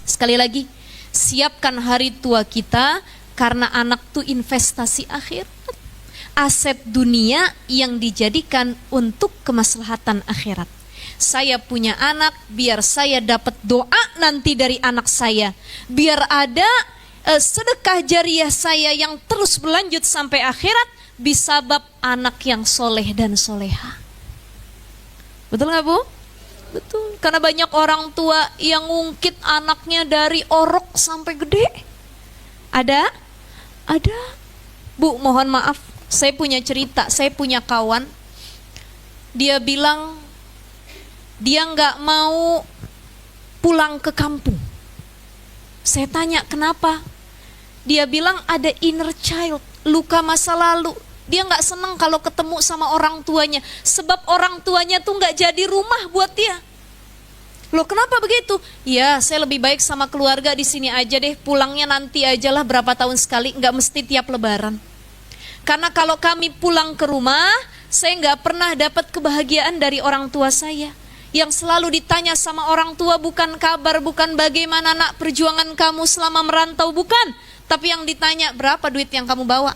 Sekali lagi, siapkan hari tua kita, karena anak tuh investasi akhirat, aset dunia yang dijadikan untuk kemaslahatan akhirat. Saya punya anak biar saya dapat doa nanti dari anak saya, biar ada sedekah jariah saya yang terus berlanjut sampai akhirat, bisabab anak yang soleh dan soleha. Betul gak, Bu? Betul, karena banyak orang tua yang ngungkit anaknya dari orok sampai gede. Ada? Bu, mohon maaf, saya punya cerita. Saya punya kawan, dia bilang dia gak mau pulang ke kampung. Saya tanya kenapa? Dia bilang ada inner child, luka masa lalu. Dia gak senang kalau ketemu sama orang tuanya, sebab orang tuanya tuh gak jadi rumah buat dia. Loh, kenapa begitu? Ya, saya lebih baik sama keluarga di sini aja deh, pulangnya nanti aja lah berapa tahun sekali, gak mesti tiap lebaran. Karena kalau kami pulang ke rumah, saya gak pernah dapat kebahagiaan dari orang tua saya. Yang selalu ditanya sama orang tua bukan kabar, bukan bagaimana nak perjuangan kamu selama merantau, bukan. Tapi yang ditanya, berapa duit yang kamu bawa?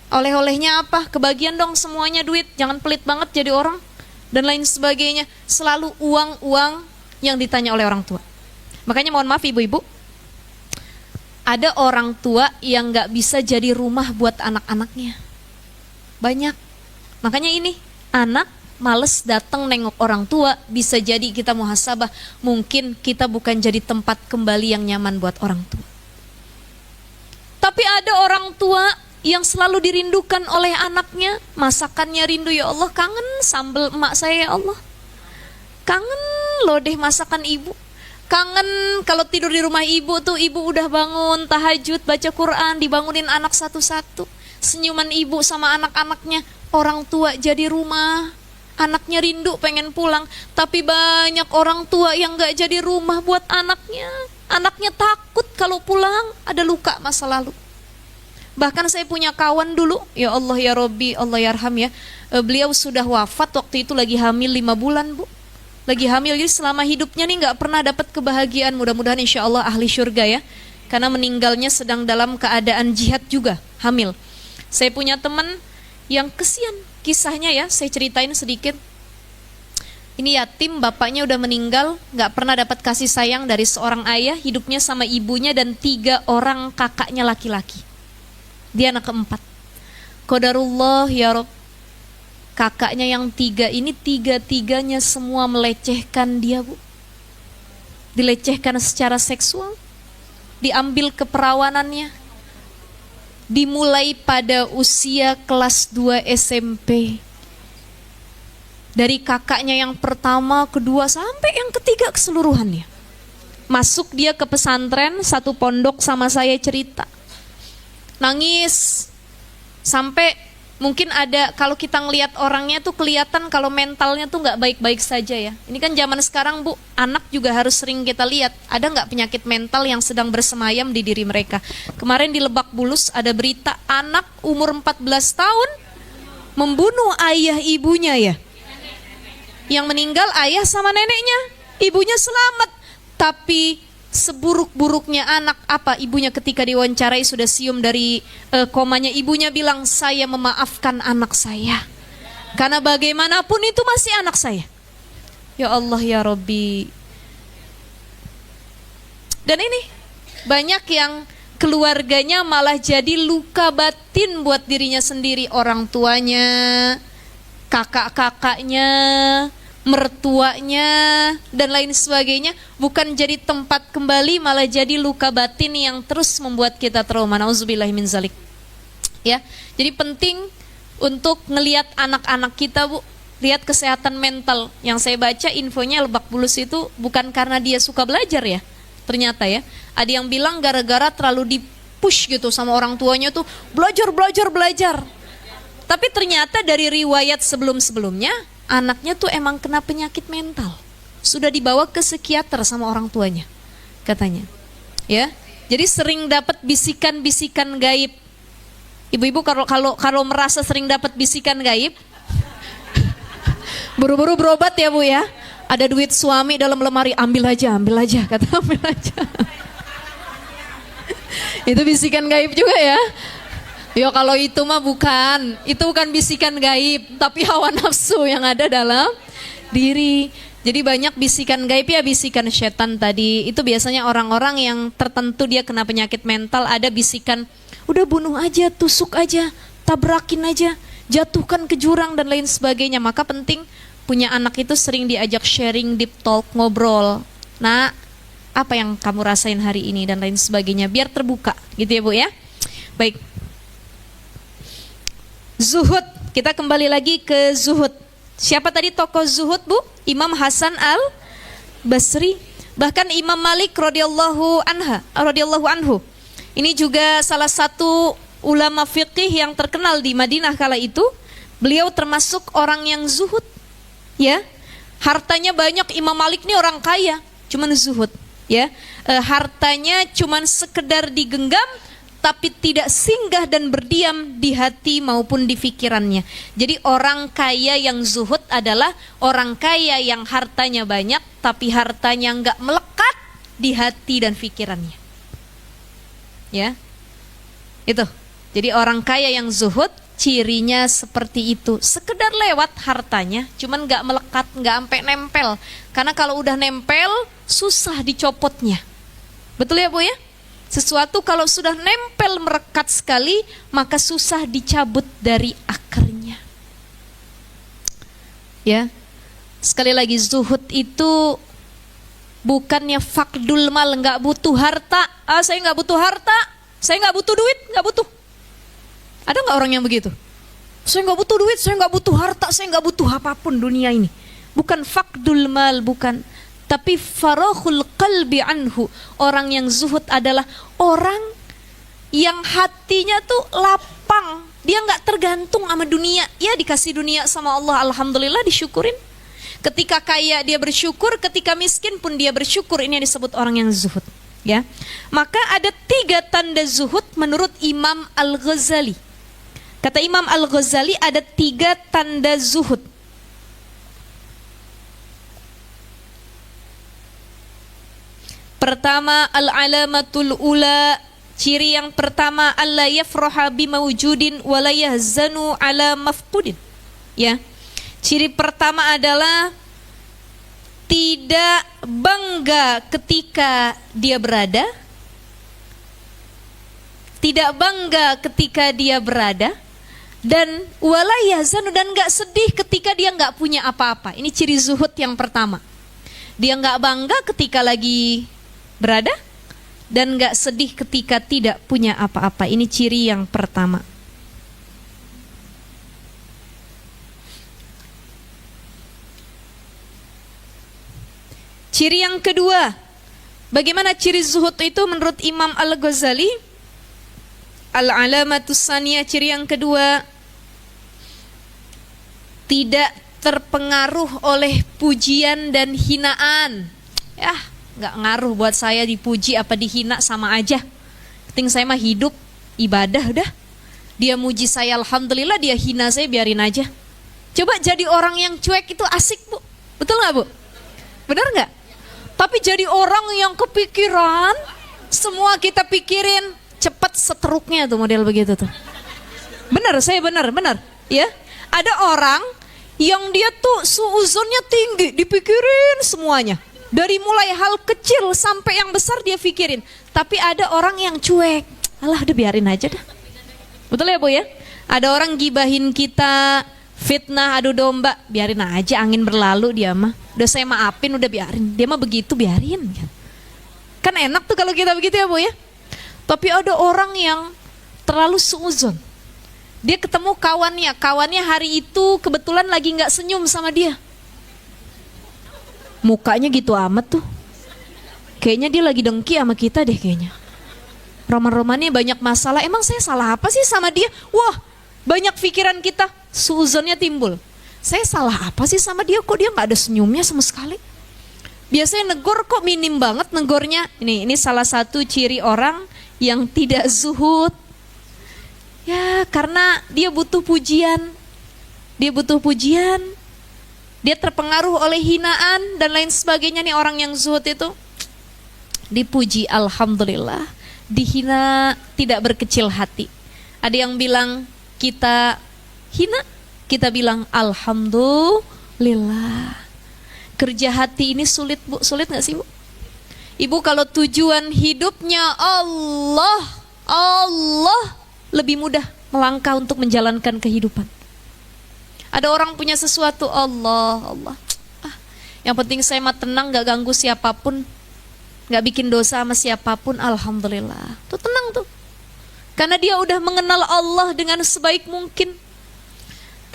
Oleh-olehnya apa? Kebagian dong semuanya duit, jangan pelit banget jadi orang, dan lain sebagainya. Selalu uang-uang yang ditanya oleh orang tua. Makanya mohon maaf ibu-ibu, ada orang tua yang gak bisa jadi rumah buat anak-anaknya. Banyak. Makanya ini, anak males datang nengok orang tua, bisa jadi kita muhasabah, mungkin kita bukan jadi tempat kembali yang nyaman buat orang tua. Tapi ada orang tua yang selalu dirindukan oleh anaknya, masakannya rindu, ya Allah kangen sambal emak saya, ya Allah kangen loh deh masakan ibu, kangen kalau tidur di rumah ibu tuh, ibu udah bangun tahajud baca Quran, dibangunin anak satu-satu, senyuman ibu sama anak-anaknya. Orang tua jadi rumah, anaknya rindu pengen pulang. Tapi banyak orang tua yang gak jadi rumah buat anaknya. Anaknya takut kalau pulang ada luka masa lalu. Bahkan saya punya kawan dulu, ya Allah ya Robbi, Allah yarham ya, beliau sudah wafat waktu itu lagi hamil 5 bulan, Bu. Lagi hamil, jadi selama hidupnya nih gak pernah dapat kebahagiaan. Mudah-mudahan insya Allah ahli surga ya, karena meninggalnya sedang dalam keadaan jihad juga, hamil. Saya punya teman yang kesian kisahnya ya, saya ceritain sedikit. Ini yatim, bapaknya udah meninggal, gak pernah dapat kasih sayang dari seorang ayah, hidupnya sama ibunya dan 3 orang kakaknya laki-laki. Dia anak keempat. Qadarullah ya Rob, kakaknya yang 3 ini 3-3-nya semua melecehkan dia, Bu. Dilecehkan secara seksual, diambil keperawanannya, dimulai pada usia kelas 2 SMP. Dari kakaknya yang pertama, kedua, sampai yang ketiga keseluruhannya. Masuk dia ke pesantren, satu pondok sama saya cerita. Nangis. Sampai mungkin ada, kalau kita ngelihat orangnya tuh kelihatan kalau mentalnya tuh gak baik-baik saja ya. Ini kan zaman sekarang, Bu, anak juga harus sering kita lihat. Ada gak penyakit mental yang sedang bersemayam di diri mereka. Kemarin di Lebak Bulus ada berita anak umur 14 tahun membunuh ayah ibunya ya. Yang meninggal ayah sama neneknya, ibunya selamat. Tapi seburuk-buruknya anak apa, ibunya ketika diwawancarai sudah sium dari komanya, ibunya bilang, saya memaafkan anak saya karena bagaimanapun itu masih anak saya. Ya Allah ya Robbi. Dan ini banyak yang keluarganya malah jadi luka batin buat dirinya sendiri, orang tuanya, kakak-kakaknya, mertuanya, dan lain sebagainya. Bukan jadi tempat kembali, malah jadi luka batin yang terus membuat kita trauma. Nauzubillahi min zalik. Ya, jadi penting untuk ngelihat anak-anak kita, Bu. lihat kesehatan mental. Yang saya baca infonya Lebak Bulus itu bukan karena dia suka belajar ya, ternyata ya. Ada yang bilang gara-gara terlalu dipush gitu sama orang tuanya tuh, belajar. Tapi ternyata dari riwayat sebelum-sebelumnya, anaknya tuh emang kena penyakit mental. Sudah dibawa ke psikiater sama orang tuanya, katanya. Ya, jadi sering dapat bisikan-bisikan gaib. Ibu-ibu kalau merasa sering dapat bisikan gaib, buru-buru berobat ya Bu ya. Ada duit suami dalam lemari, ambil aja, kata ambil aja. Itu bisikan gaib juga ya. Ya kalau itu mah bukan, itu bukan bisikan gaib, tapi hawa nafsu yang ada dalam diri. Jadi banyak bisikan gaib ya, bisikan setan tadi. Itu biasanya orang-orang yang tertentu dia kena penyakit mental, ada bisikan, udah bunuh aja, tusuk aja, tabrakin aja, jatuhkan ke jurang dan lain sebagainya. Maka penting punya anak itu sering diajak sharing, deep talk, ngobrol. Nah, apa yang kamu rasain hari ini dan lain sebagainya, biar terbuka gitu ya Bu ya. Baik. Zuhud, kita kembali lagi ke zuhud. Siapa tadi tokoh zuhud Bu? Imam Hasan al-Basri. Bahkan Imam Malik radhiyallahu anhu. Ini juga salah satu ulama fiqih yang terkenal di Madinah kala itu. Beliau termasuk orang yang zuhud. Ya, hartanya banyak. Imam Malik ini orang kaya, cuman zuhud. Ya, hartanya cuman sekedar digenggam, tapi tidak singgah dan berdiam di hati maupun di pikirannya. Jadi orang kaya yang zuhud adalah orang kaya yang hartanya banyak, tapi hartanya enggak melekat di hati dan pikirannya. Ya, itu. Jadi orang kaya yang zuhud, cirinya seperti itu. Sekedar lewat hartanya, cuman enggak melekat, enggak sampai nempel. Karena kalau udah nempel, susah dicopotnya. Betul ya Bu ya? Sesuatu kalau sudah nempel merekat sekali, maka susah dicabut dari akarnya. Ya, sekali lagi zuhud itu bukannya fakdul mal, nggak butuh harta. Saya nggak butuh harta, saya nggak butuh duit, nggak butuh. Ada nggak orang yang begitu? Saya nggak butuh duit, saya nggak butuh harta, saya nggak butuh apapun dunia ini. Bukan fakdul mal, bukan. Tapi faraghul qalbi anhu. Orang yang zuhud adalah orang yang hatinya tuh lapang. Dia gak tergantung sama dunia. Ya dikasih dunia sama Allah, alhamdulillah disyukurin. Ketika kaya dia bersyukur, ketika miskin pun dia bersyukur. Ini yang disebut orang yang zuhud. Ya, maka ada 3 tanda zuhud menurut Imam Al-Ghazali. Kata Imam Al-Ghazali ada 3 tanda zuhud. Pertama, al-alamatul ula, ciri yang pertama, alla yafraha bimawjudin wa la yahzanu ala mafqudin. Ya. Ciri pertama adalah tidak bangga ketika dia berada. Tidak bangga ketika dia berada, dan wala yahzanu, dan enggak sedih ketika dia enggak punya apa-apa. Ini ciri zuhud yang pertama. Dia enggak bangga ketika lagi berada dan gak sedih ketika tidak punya apa-apa. Ini ciri yang pertama. Ciri yang kedua, bagaimana ciri zuhud itu menurut Imam Al-Ghazali? Al-alamatus saniyah, ciri yang kedua, tidak terpengaruh oleh pujian dan hinaan. Ya, nggak ngaruh buat saya dipuji apa dihina, sama aja. Penting saya mah hidup ibadah udah. Dia muji saya alhamdulillah, dia hina saya biarin aja. Coba jadi orang yang cuek itu asik Bu, betul nggak Bu? Benar nggak? Tapi jadi orang yang kepikiran, semua kita pikirin, cepat seteruknya tuh model begitu tuh. Benar, saya benar ya. Ada orang yang dia tuh suuzonnya tinggi, dipikirin semuanya. Dari mulai hal kecil sampai yang besar dia pikirin. Tapi ada orang yang cuek, alah udah biarin aja dah. Betul ya Bu ya? Ada orang gibahin kita, fitnah, adu domba, biarin aja, angin berlalu dia mah. Udah saya maafin, udah biarin. Dia mah begitu, biarin. Kan enak tuh kalau kita begitu ya Bu ya? Tapi ada orang yang terlalu suuzon. Dia ketemu kawannya hari itu kebetulan lagi nggak senyum sama dia. Mukanya gitu amat tuh. Kayaknya dia lagi dengki sama kita deh kayaknya. Roman-romannya banyak masalah. Emang saya salah apa sih sama dia? Wah, banyak pikiran kita, suuzonnya timbul. Saya salah apa sih sama dia? Kok dia nggak ada senyumnya sama sekali? Biasanya negor kok minim banget negornya. Ini salah satu ciri orang yang tidak zuhud. Ya, karena dia butuh pujian. Dia butuh pujian. Dia terpengaruh oleh hinaan dan lain sebagainya. Nih orang yang zuhud itu dipuji, alhamdulillah. Dihina, tidak berkecil hati. Ada yang bilang kita hina, kita bilang alhamdulillah. Kerja hati ini sulit, Bu. Sulit gak sih, Bu? Ibu kalau tujuan hidupnya Allah lebih mudah melangkah untuk menjalankan kehidupan. Ada orang punya sesuatu, Allah. Yang penting saya mah tenang, gak ganggu siapapun, gak bikin dosa sama siapapun, alhamdulillah. Tuh tenang tuh. Karena dia udah mengenal Allah dengan sebaik mungkin.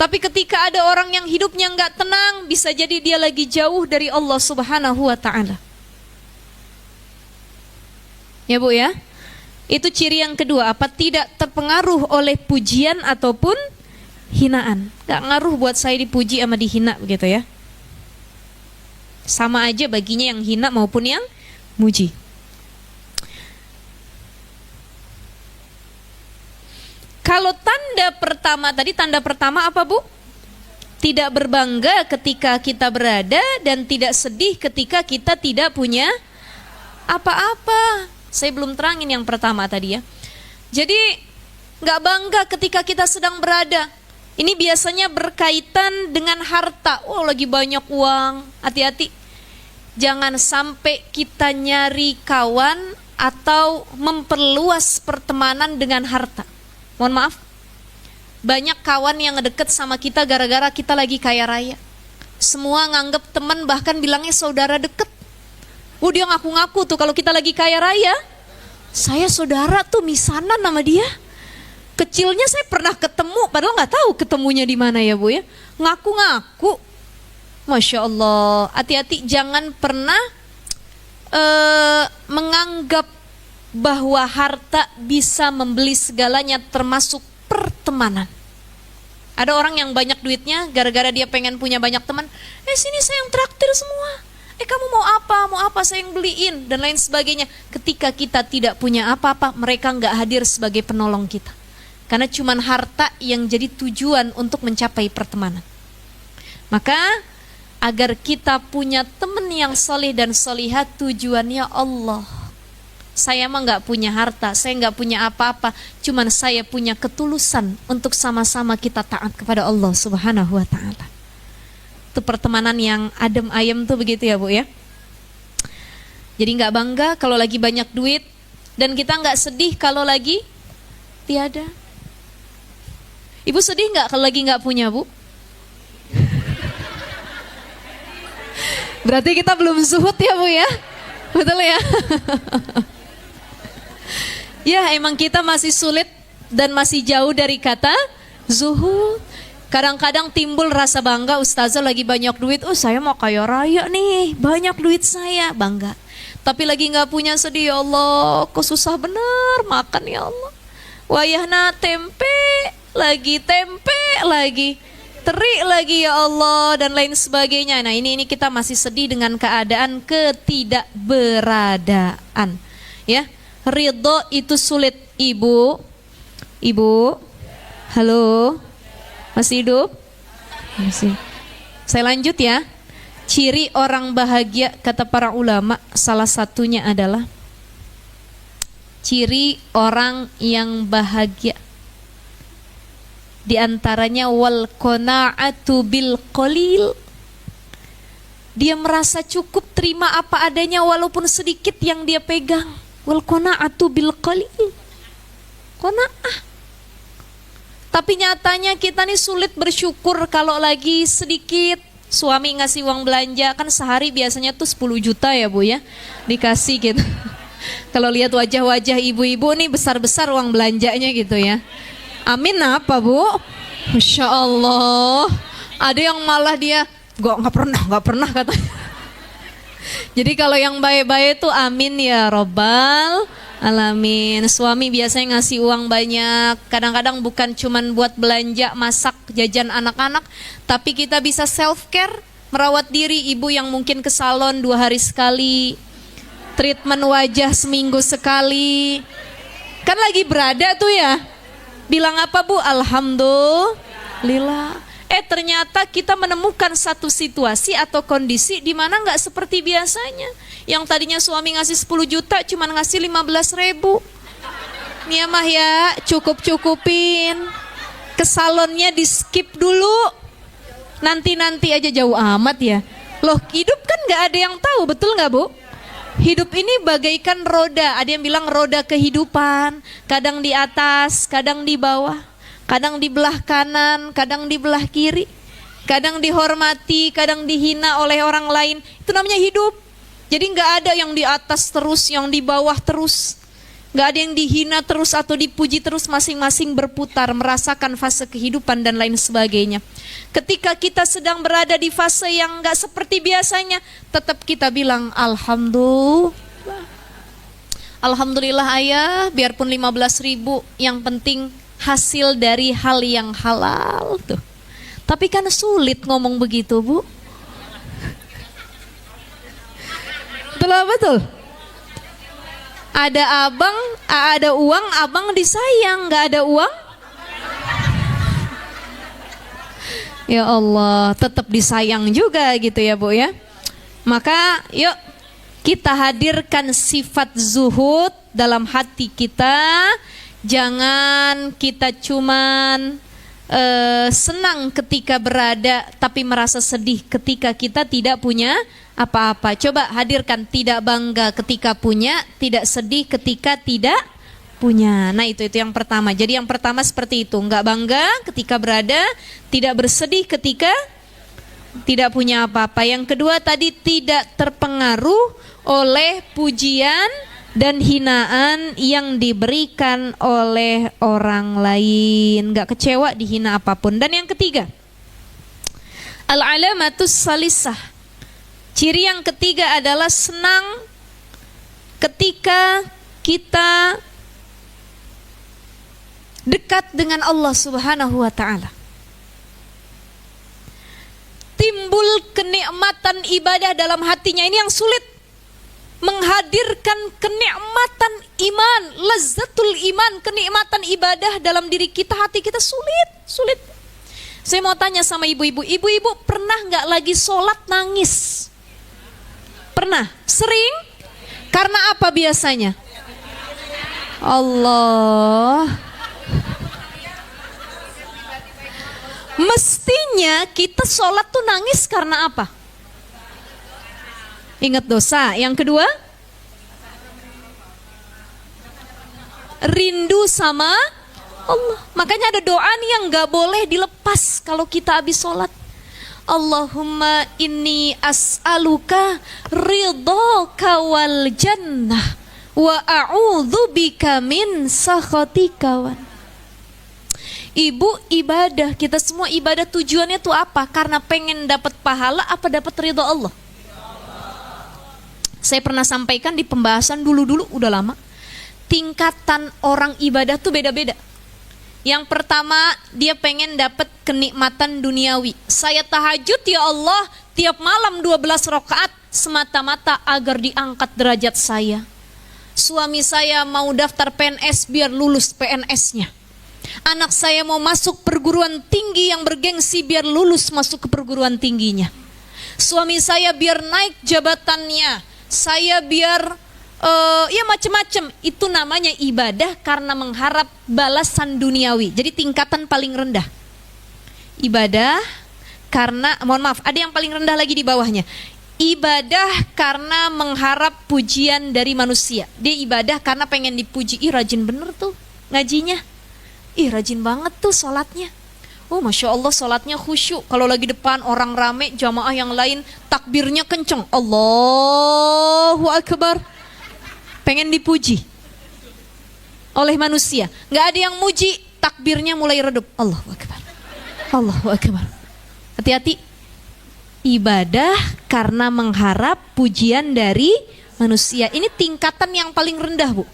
Tapi ketika ada orang yang hidupnya gak tenang, bisa jadi dia lagi jauh dari Allah Subhanahu wa ta'ala. Ya, Bu ya. Itu ciri yang kedua, apa? Tidak terpengaruh oleh pujian ataupun hinaan. Gak ngaruh buat saya dipuji sama dihina begitu ya. Sama aja baginya yang hina maupun yang muji. Kalau tanda pertama tadi, tanda pertama apa, Bu? Tidak berbangga ketika kita berada dan tidak sedih ketika kita tidak punya apa-apa. Saya belum terangin yang pertama tadi ya. Jadi gak bangga ketika kita sedang berada. Ini biasanya berkaitan dengan harta. Oh, lagi banyak uang. Hati-hati. Jangan sampai kita nyari kawan atau memperluas pertemanan dengan harta. Mohon maaf. Banyak kawan yang ngedeket sama kita gara-gara kita lagi kaya raya. Semua nganggep teman, bahkan bilangnya saudara deket. Dia ngaku-ngaku tuh kalau kita lagi kaya raya, saya saudara tuh misanan sama dia. Kecilnya saya pernah ketemu, padahal nggak tahu ketemunya di mana ya, Bu ya. Ngaku-ngaku. Masya Allah. Hati-hati, jangan pernah menganggap bahwa harta bisa membeli segalanya, termasuk pertemanan. Ada orang yang banyak duitnya, gara-gara dia pengen punya banyak teman. Sini saya yang traktir semua. Kamu mau apa? Mau apa saya yang beliin? Dan lain sebagainya. Ketika kita tidak punya apa-apa, mereka nggak hadir sebagai penolong kita. Karena cuman harta yang jadi tujuan untuk mencapai pertemanan. Maka agar kita punya teman yang soleh dan solihah, tujuannya Allah. Saya mah nggak punya harta, saya nggak punya apa-apa, cuman saya punya ketulusan untuk sama-sama kita taat kepada Allah Subhanahu wa ta'ala. Itu pertemanan yang adem ayem tuh begitu ya, Bu ya. Jadi nggak bangga kalau lagi banyak duit, dan kita nggak sedih kalau lagi tiada. Ibu sedih nggak kalau lagi nggak punya, Bu? Berarti kita belum zuhud ya, Bu ya. Betul ya. Ya, emang kita masih sulit dan masih jauh dari kata zuhud. Kadang-kadang timbul rasa bangga, ustazah lagi banyak duit, saya mau kaya raya nih, banyak duit saya, bangga. Tapi lagi gak punya, sedih, ya Allah, kok susah bener makan ya Allah. Wayahna tempe lagi, teri lagi ya Allah, dan lain sebagainya. Nah ini kita masih sedih dengan keadaan ketidakberadaan. Ya, ridho itu sulit. Ibu, halo. Masih hidup? Masih. Saya lanjut ya. Ciri orang bahagia kata para ulama, salah satunya adalah ciri orang yang bahagia. Di antaranya wal qanaa'atu bil qalil. Dia merasa cukup, terima apa adanya walaupun sedikit yang dia pegang. Wal qanaa'atu bil qalil. Qanaa'ah. Tapi nyatanya kita nih sulit bersyukur kalau lagi sedikit. Suami ngasih uang belanja, kan sehari biasanya tuh 10 juta ya, Bu ya, dikasih gitu. Kalau lihat wajah-wajah ibu-ibu nih besar-besar uang belanjanya gitu ya. Amin apa Bu? Masya Allah. Ada yang malah dia nggak pernah katanya. Jadi kalau yang baik-baik itu amin ya robbal alamin. Suami biasanya ngasih uang banyak. Kadang-kadang bukan cuman buat belanja, masak, jajan anak-anak, tapi kita bisa self care, merawat diri. Ibu yang mungkin ke salon 2 hari sekali, treatment wajah seminggu sekali. Kan lagi berada tuh ya. Bilang apa Bu? Alhamdulillah. Ternyata kita menemukan satu situasi atau kondisi di mana nggak seperti biasanya. Yang tadinya suami ngasih 10 juta cuman ngasih 15.000. Nih mah ya cukup-cukupin. Ke salonnya di skip dulu. Nanti aja jauh amat ya. Loh hidup kan nggak ada yang tahu, betul nggak Bu? Hidup ini bagaikan roda. Ada yang bilang roda kehidupan. Kadang di atas, kadang di bawah. Kadang di belah kanan, kadang di belah kiri. Kadang dihormati, kadang dihina oleh orang lain. Itu namanya hidup. Jadi nggak ada yang di atas terus, yang di bawah terus. Nggak ada yang dihina terus atau dipuji terus, masing-masing berputar, merasakan fase kehidupan dan lain sebagainya. Ketika kita sedang berada di fase yang nggak seperti biasanya, tetap kita bilang Alhamdulillah. Alhamdulillah ayah, biarpun 15.000, yang penting hasil dari hal yang halal tuh. Tapi kan sulit ngomong begitu Bu. Betul. Ada abang, ada uang, abang disayang. Gak ada uang, ya Allah, tetap disayang juga gitu ya Bu ya. Maka yuk kita hadirkan sifat zuhud dalam hati kita. Jangan kita cuman senang ketika berada, tapi merasa sedih ketika kita tidak punya apa-apa. Coba hadirkan tidak bangga ketika punya, tidak sedih ketika tidak punya. Nah itu yang pertama. Jadi yang pertama seperti itu, nggak bangga ketika berada, tidak bersedih ketika tidak punya apa-apa. Yang kedua tadi, tidak terpengaruh oleh pujian dan hinaan yang diberikan oleh orang lain, nggak kecewa dihina apapun. Dan yang ketiga, al-alamatus salisah, ciri yang ketiga adalah senang ketika kita dekat dengan Allah Subhanahu wa ta'ala. Timbul kenikmatan ibadah dalam hatinya. Ini yang sulit, menghadirkan kenikmatan iman, lazzatul iman, kenikmatan ibadah dalam diri kita, hati kita sulit. Saya mau tanya sama ibu-ibu pernah nggak lagi sholat nangis? Pernah? Sering? Karena apa biasanya? Allah. Mestinya kita sholat tuh nangis karena apa? Ingat dosa. Yang kedua, rindu sama Allah. Makanya ada doa nih yang gak boleh dilepas kalau kita habis sholat. Allahumma inni as'aluka ridhaka wal jannah wa a'udzubika min sakhatika. Ibu, ibadah, kita semua ibadah tujuannya tuh apa? Karena pengen dapat pahala apa dapat ridho Allah? Saya pernah sampaikan di pembahasan dulu udah lama. Tingkatan orang ibadah tuh beda-beda. Yang pertama, dia pengen dapat kenikmatan duniawi. Saya tahajud ya Allah tiap malam 12 rakaat semata-mata agar diangkat derajat saya. Suami saya mau daftar PNS biar lulus PNS-nya. Anak saya mau masuk perguruan tinggi yang bergengsi biar lulus masuk ke perguruan tingginya. Suami saya biar naik jabatannya. Saya biar ya macam-macam. Itu namanya ibadah karena mengharap balasan duniawi. Jadi tingkatan paling rendah. Ibadah karena, mohon maaf, ada yang paling rendah lagi di bawahnya. Ibadah karena mengharap pujian dari manusia. Dia ibadah karena pengen dipuji. Ih rajin bener tuh ngajinya. Ih rajin banget tuh sholatnya. Oh Masya Allah sholatnya khusyuk. Kalau lagi depan orang rame, jamaah yang lain takbirnya kenceng. Allahu Akbar. Pengen dipuji oleh manusia. Gak ada yang muji, takbirnya mulai redup. Allahu Akbar. Allahu Akbar. Hati-hati. Ibadah karena mengharap pujian dari manusia. Ini tingkatan yang paling rendah, Bu.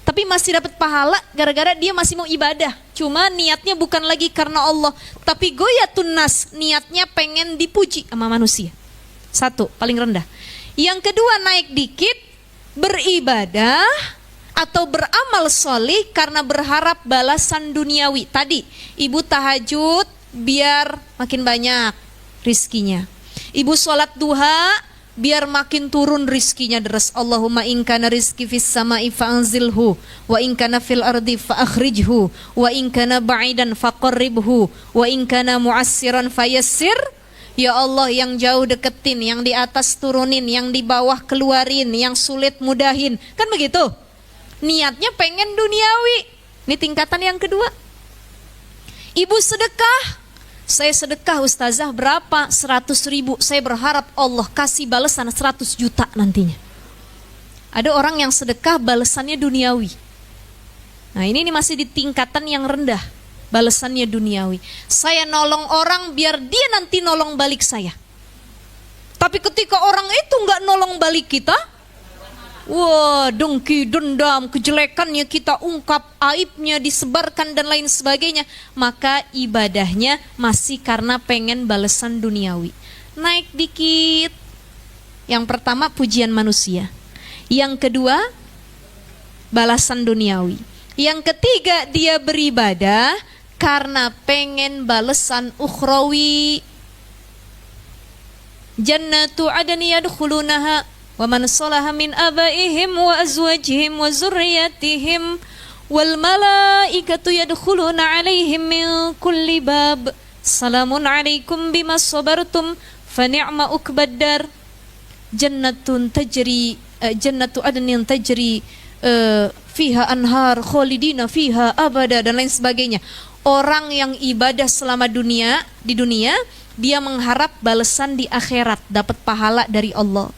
Tapi masih dapat pahala gara-gara dia masih mau ibadah. Cuma niatnya bukan lagi karena Allah, tapi goyatun nas, niatnya pengen dipuji sama manusia. Satu, paling rendah. Yang kedua, naik dikit, beribadah atau beramal solih karena berharap balasan duniawi. Tadi, ibu tahajud biar makin banyak rizkinya. Ibu sholat duha biar makin turun rizkinya deras. Allahumma in kana rizki fis sama'i fa'anzilhu wa in kana fil ardi fa'akhrijhu wa in kana ba'idan faqarribhu wa in kana mu'assiran fayassir. Ya Allah, yang jauh deketin, yang di atas turunin, yang di bawah keluarin, yang sulit mudahin. Kan begitu? Niatnya pengen duniawi. Ini tingkatan yang kedua. Ibu sedekah. Saya sedekah ustazah berapa? 100.000. Saya berharap Allah kasih balasan 100 juta nantinya. Ada orang yang sedekah balasannya duniawi. Nah ini masih di tingkatan yang rendah. Balasannya duniawi. Saya nolong orang biar dia nanti nolong balik saya. Tapi ketika orang itu nggak nolong balik kita, wah, dengki, dendam, kejelekannya kita ungkap, aibnya disebarkan dan lain sebagainya. Maka ibadahnya masih karena pengen balasan duniawi. Naik dikit. Yang pertama pujian manusia. Yang kedua balasan duniawi. Yang ketiga dia beribadah karena pengen balasan ukhrawi. Jannatu adni yadkhulunaha wa man salaha min abaihim wa azwajihim wa zurriyatihim wal malaikatu yadkhuluna alaihim min kulli bab. Salamun alaikum bima sabartum fa ni'ma uqbaddar. Jannatun tajri jannatu adnin tajri fiha anhar khalidina fiha abada dan lain sebagainya. Orang yang ibadah selama di dunia dia mengharap balasan di akhirat, dapat pahala dari Allah.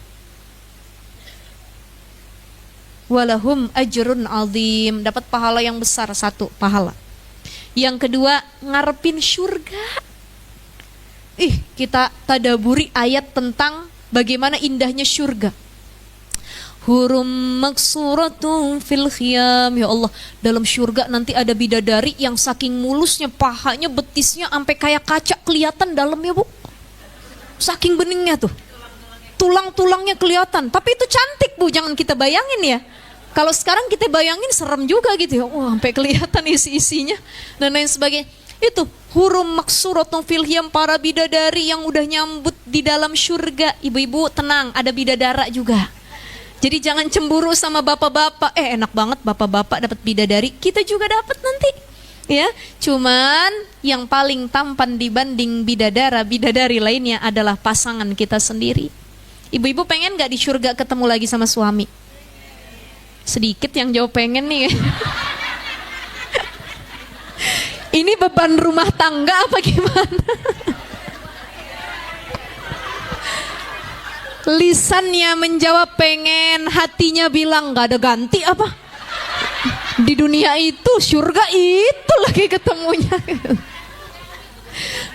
Walahum ajrun azim, dapat pahala yang besar. Satu, pahala. Yang kedua, ngarepin syurga. Kita tadaburi ayat tentang bagaimana indahnya syurga. Hurum maksuratun fil khiyam. Ya Allah, dalam syurga nanti ada bidadari yang saking mulusnya pahanya, betisnya sampai kayak kaca kelihatan dalamnya, Bu. Saking beningnya tuh. Tulang-tulangnya kelihatan. Tapi itu cantik, Bu, jangan kita bayangin ya. Kalau sekarang kita bayangin serem juga gitu ya. Wah, sampai kelihatan isi-isinya dan lain sebagainya. Itu hurum maksuratun fil khiyam, para bidadari yang udah nyambut di dalam syurga. Ibu-ibu tenang, ada bidadara juga. Jadi jangan cemburu sama bapak-bapak. Enak banget bapak-bapak dapat bidadari, kita juga dapat nanti. Ya, cuman yang paling tampan dibanding bidadari lainnya adalah pasangan kita sendiri. Ibu-ibu pengen gak di surga ketemu lagi sama suami? Sedikit yang jawab pengen nih. Ini beban rumah tangga apa gimana? Lisannya menjawab pengen, hatinya bilang gak ada ganti apa? Di dunia itu, surga itu lagi ketemunya.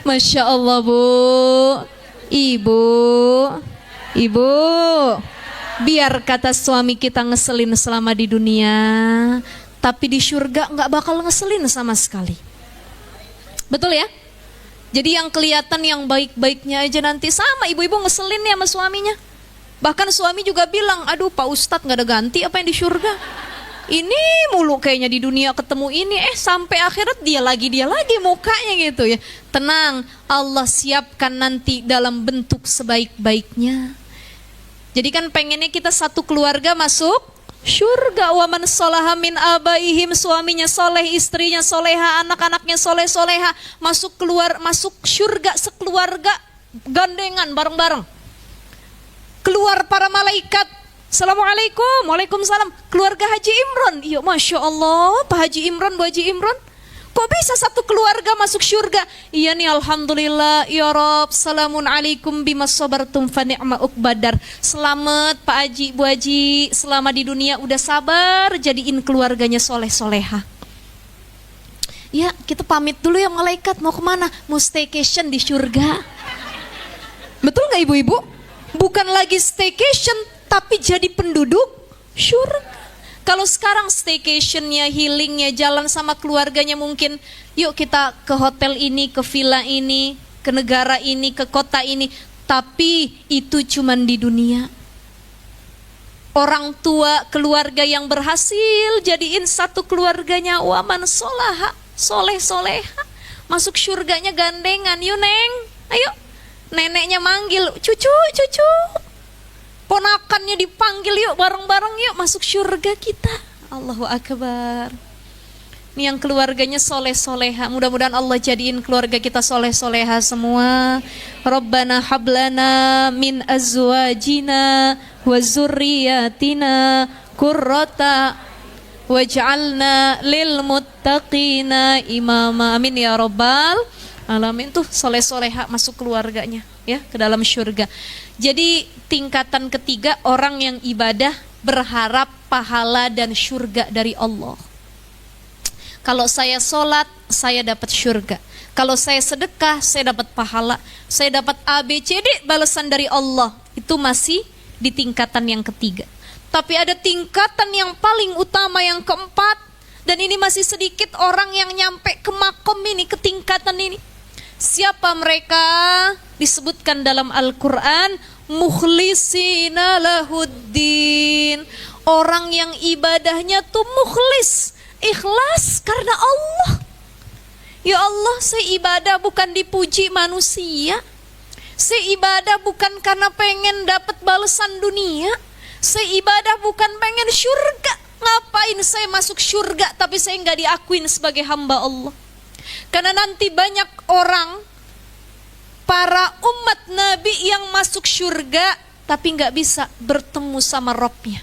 Masya Allah, Bu. Ibu, biar kata suami kita ngeselin selama di dunia, tapi di surga gak bakal ngeselin sama sekali. Betul ya? Jadi yang kelihatan yang baik-baiknya aja nanti sama ibu-ibu ngeselin ya sama suaminya. Bahkan suami juga bilang, aduh Pak Ustadz gak ada ganti apa yang di surga. Ini mulu kayaknya di dunia ketemu ini, sampai akhirat dia lagi mukanya gitu ya. Tenang, Allah siapkan nanti dalam bentuk sebaik-baiknya. Jadi kan pengennya kita satu keluarga masuk syurga. Wa man sholaha min abaihim, suaminya soleh, istrinya soleha, anak-anaknya soleh-soleha, masuk syurga sekeluarga, gandengan bareng-bareng. Keluar para malaikat, Assalamualaikum, Waalaikumsalam, keluarga Haji Imron. Iya, Masya Allah, Pak Haji Imron, Bu Haji Imron, kok bisa satu keluarga masuk syurga? Iya nih, Alhamdulillah, ya Rob, salamun alaikum bima sabartum fa ni'ma uqbadar. Selamat Pak Haji, Bu Haji, selama di dunia udah sabar, jadiin keluarganya soleh-soleha. Ya, kita pamit dulu ya malaikat, mau kemana? Mau staycation di surga. Betul nggak ibu-ibu? Bukan lagi staycation, tapi jadi penduduk surga. Kalau sekarang staycationnya, healingnya, jalan sama keluarganya mungkin, yuk kita ke hotel ini, ke villa ini, ke negara ini, ke kota ini. Tapi itu cuman di dunia. Orang tua, keluarga yang berhasil jadiin satu keluarganya waman solaha, soleh soleha, masuk surganya gandengan. Yuk neng, ayo. Neneknya manggil, cucu, cucu. Ponakannya dipanggil, yuk bareng-bareng yuk masuk surga kita. Allahu Akbar. Ini yang keluarganya soleh-soleha. Mudah-mudahan Allah jadiin keluarga kita soleh-soleha semua. Rabbana hablana min azwajina wa zurriyatina qurrata waj'alna lil muttaqina imama. Amin ya rabbal alamin. Tuh soleh-soleha masuk keluarganya ya ke dalam surga. Jadi tingkatan ketiga, orang yang ibadah berharap pahala dan surga dari Allah. Kalau saya sholat, saya dapat surga. Kalau saya sedekah, saya dapat pahala. Saya dapat A, B, C, D balasan dari Allah. Itu masih di tingkatan yang ketiga. Tapi ada tingkatan yang paling utama, yang keempat. Dan ini masih sedikit orang yang nyampe ke makom ini, ke tingkatan ini. Siapa mereka? Disebutkan dalam Al-Quran, mukhlisina lahuddin. Orang yang ibadahnya tuh mukhlis, ikhlas karena Allah. Ya Allah, saya ibadah bukan dipuji manusia. Saya ibadah bukan karena pengen dapat balasan dunia. Saya ibadah bukan pengen surga. Ngapain saya masuk surga tapi saya nggak diakuin sebagai hamba Allah? Karena nanti banyak orang, para umat Nabi yang masuk surga tapi nggak bisa bertemu sama Robnya.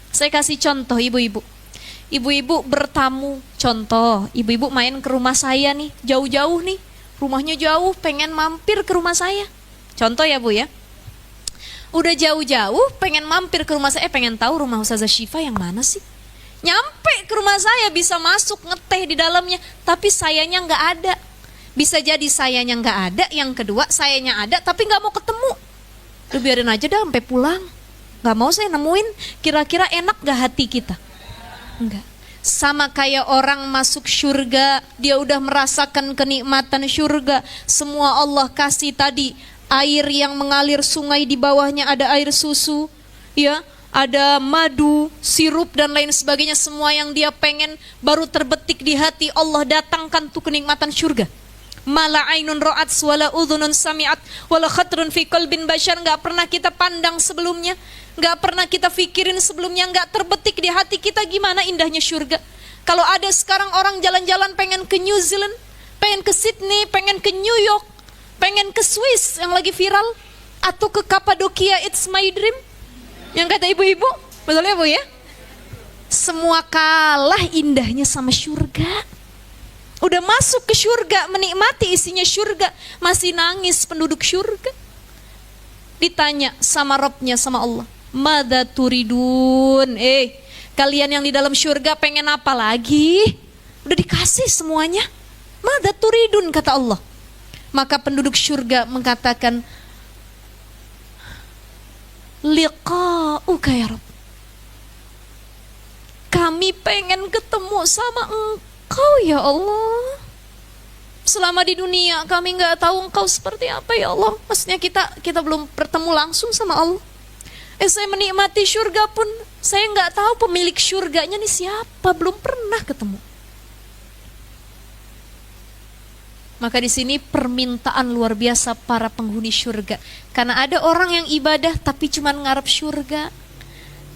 Saya kasih contoh ibu-ibu. Ibu-ibu bertamu, contoh ibu-ibu main ke rumah saya nih, jauh-jauh nih, rumahnya jauh, pengen mampir ke rumah saya. Contoh ya Bu ya. Udah jauh-jauh pengen mampir ke rumah saya, pengen tahu rumah Ustazah Syifa yang mana sih? Nyampe ke rumah saya, bisa masuk ngeteh di dalamnya, tapi sayanya nggak ada. Bisa jadi sayanya nggak ada, yang kedua sayanya ada tapi nggak mau ketemu. Udah biarin aja dah sampai pulang. Nggak mau saya nemuin, kira-kira enak nggak hati kita? Enggak. Sama kayak orang masuk surga, dia udah merasakan kenikmatan surga. Semua Allah kasih tadi, air yang mengalir sungai, di bawahnya ada air susu, ya, ada madu, sirup dan lain sebagainya. Semua yang dia pengen baru terbetik di hati, Allah datangkan tuh kenikmatan surga. Mala ainun ra'at wala udhunun sami'at wala khatrun fi qalbin bashar. Enggak pernah kita pandang sebelumnya, enggak pernah kita pikirin sebelumnya, enggak terbetik di hati kita gimana indahnya surga. Kalau ada sekarang orang jalan-jalan pengen ke New Zealand, pengen ke Sydney, pengen ke New York, pengen ke Swiss yang lagi viral, atau ke Kapadokia, it's my dream, yang kata ibu-ibu, betul ya Bu ya? Semua kalah indahnya sama surga. Udah masuk ke surga, menikmati isinya surga, masih nangis penduduk surga. Ditanya sama Robnya, sama Allah, madza turidun? Kalian yang di dalam surga pengen apa lagi? Udah dikasih semuanya. Madza turidun, kata Allah. Maka penduduk surga mengatakan, liqa'uka ya Rabb. Kami pengen ketemu sama Engkau ya Allah. Selama di dunia kami nggak tahu Engkau seperti apa ya Allah. Maksudnya kita belum bertemu langsung sama Allah. Saya menikmati surga pun saya nggak tahu pemilik surganya nih siapa, belum pernah ketemu. Maka di sini permintaan luar biasa para penghuni surga. Karena ada orang yang ibadah tapi cuma ngarep surga.